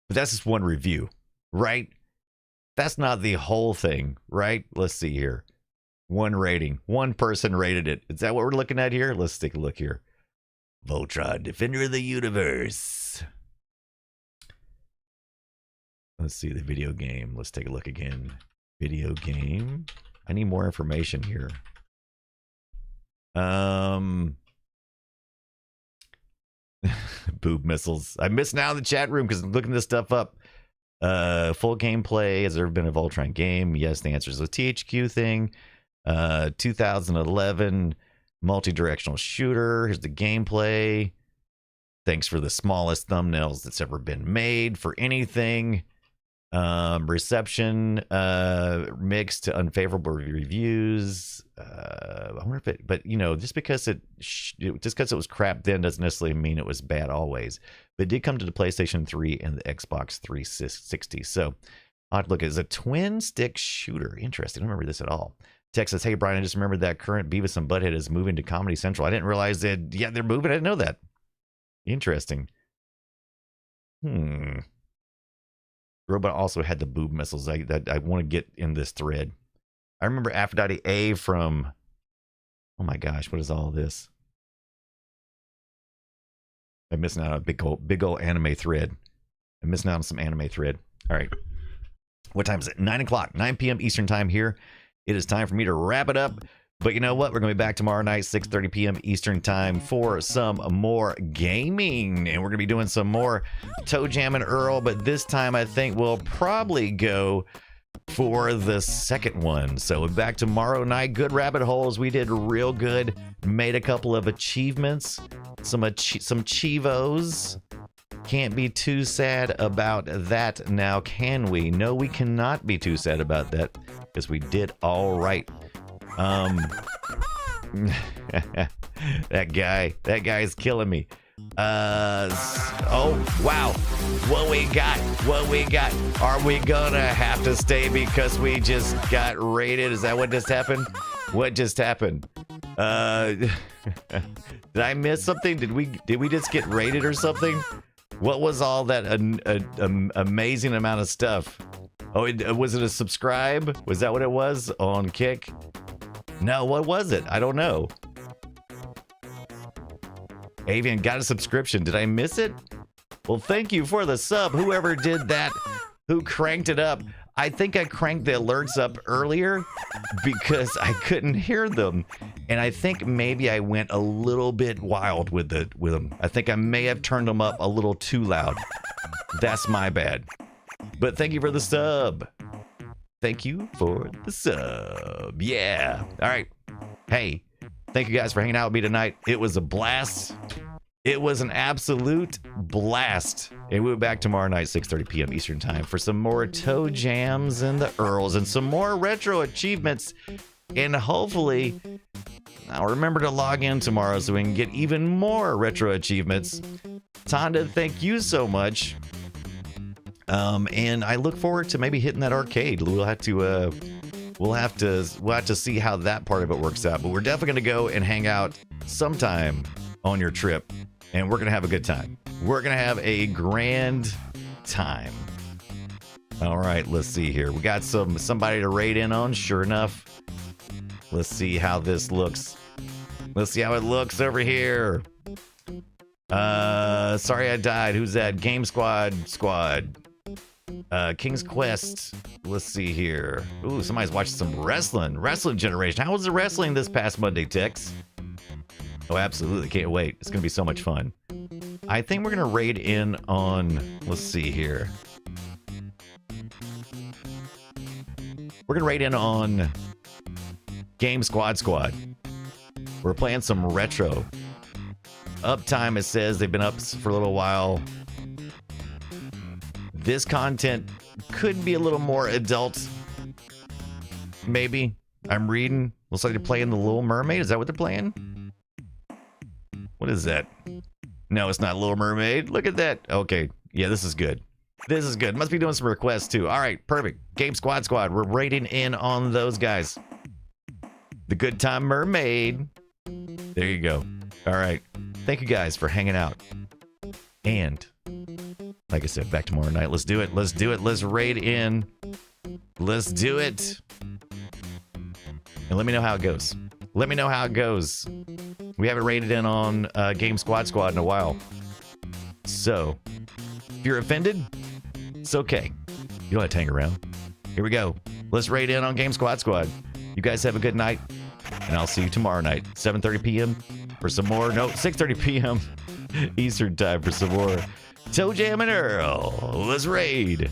But that's just one review, right? That's not the whole thing, right? Let's see here. One rating. One person rated it. Is that what we're looking at here? Let's take a look here. Voltron, Defender of the Universe. Let's see the video game. Let's take a look again. Video game. I need more information here. Boob missiles. I missed now the chat room because I'm looking this stuff up. Full gameplay. Has there been a Voltron game? Yes, the answer is a THQ thing. 2011 multi-directional shooter. Here's the gameplay. Thanks for the smallest thumbnails that's ever been made for anything. Reception mixed to unfavorable reviews. I wonder if it, but you know, just because it was crap then doesn't necessarily mean it was bad always. But it did come to the PlayStation 3 and the Xbox 360. So I'll have to look at it. It's a twin stick shooter. Interesting. I don't remember this at all. Texas, hey Brian, I just remembered that current Beavis and Butthead is moving to Comedy Central. I didn't realize that. Yeah, they're moving. I didn't know that. Interesting. Robot also had the boob missiles that I want to get in this thread. I remember Aphrodite A from Oh my gosh, what is all this? I'm missing out on a big old anime thread. I'm missing out on some anime thread. All right. What time is it? 9 o'clock, 9 p.m. Eastern time here. It is time for me to wrap it up. But you know what? We're going to be back tomorrow night, 6:30 p.m. Eastern time for some more gaming. And we're going to be doing some more ToeJam Earl. But this time, I think we'll probably go for the second one. So we're back tomorrow night. Good rabbit holes. We did real good. Made a couple of achievements. Some Cheevos. Can't be too sad about that now, can we? No, we cannot be too sad about that because we did all right. that guy's killing me. Oh wow, what we got? Are we gonna have to stay because we just got raided? Is that what just happened? What just happened? Did I miss something? Did we just get raided or something? What was all that amazing amount of stuff? Oh, was it a subscribe? Was that what it was on Kick? No, what was it? I don't know. Avian got a subscription. Did I miss it? Well, thank you for the sub. Whoever did that, who cranked it up. I think I cranked the alerts up earlier because I couldn't hear them. And I think maybe I went a little bit wild with them. I think I may have turned them up a little too loud. That's my bad. But thank you for the sub. Thank you for the sub. Yeah. All right. Hey, thank you guys for hanging out with me tonight. It was a blast. It was an absolute blast. And we'll be back tomorrow night, 6:30 p.m. Eastern time for some more ToeJams and the Earls and some more retro achievements. And hopefully, I'll remember to log in tomorrow so we can get even more retro achievements. Tonda, thank you so much. And I look forward to maybe hitting that arcade. We'll have to see how that part of it works out. But we're definitely going to go and hang out sometime on your trip, and we're going to have a good time. We're going to have a grand time. All right, let's see here. We got somebody to raid in on, sure enough. Let's see how this looks. Let's see how it looks over here. Sorry I died. Who's that? Game Squad. King's Quest. Let's see here. Ooh, somebody's watching some wrestling. Wrestling Generation. How was the wrestling this past Monday, Tex? Oh, absolutely. Can't wait. It's going to be so much fun. I think we're going to raid in on... Let's see here. We're going to raid in on Game Squad. We're playing some retro. Uptime, it says they've been up for a little while. This content could be a little more adult. Maybe. I'm reading. Looks like they're playing The Little Mermaid. Is that what they're playing? What is that? No, it's not Little Mermaid. Look at that. Okay. Yeah, this is good. This is good. Must be doing some requests too. All right, perfect. Game Squad. We're raiding in on those guys. The Good Time Mermaid. There you go. All right. Thank you guys for hanging out. And like I said, back tomorrow night. Let's do it. Let's raid in. Let's do it. And let me know how it goes. We haven't raided in on Game Squad in a while. So, if you're offended, it's okay. You don't have to hang around. Here we go. Let's raid in on Game Squad. You guys have a good night. And I'll see you tomorrow night, 7:30 p.m. for some more. No, 6:30 p.m. Eastern time for some more ToeJam Earl. Let's raid.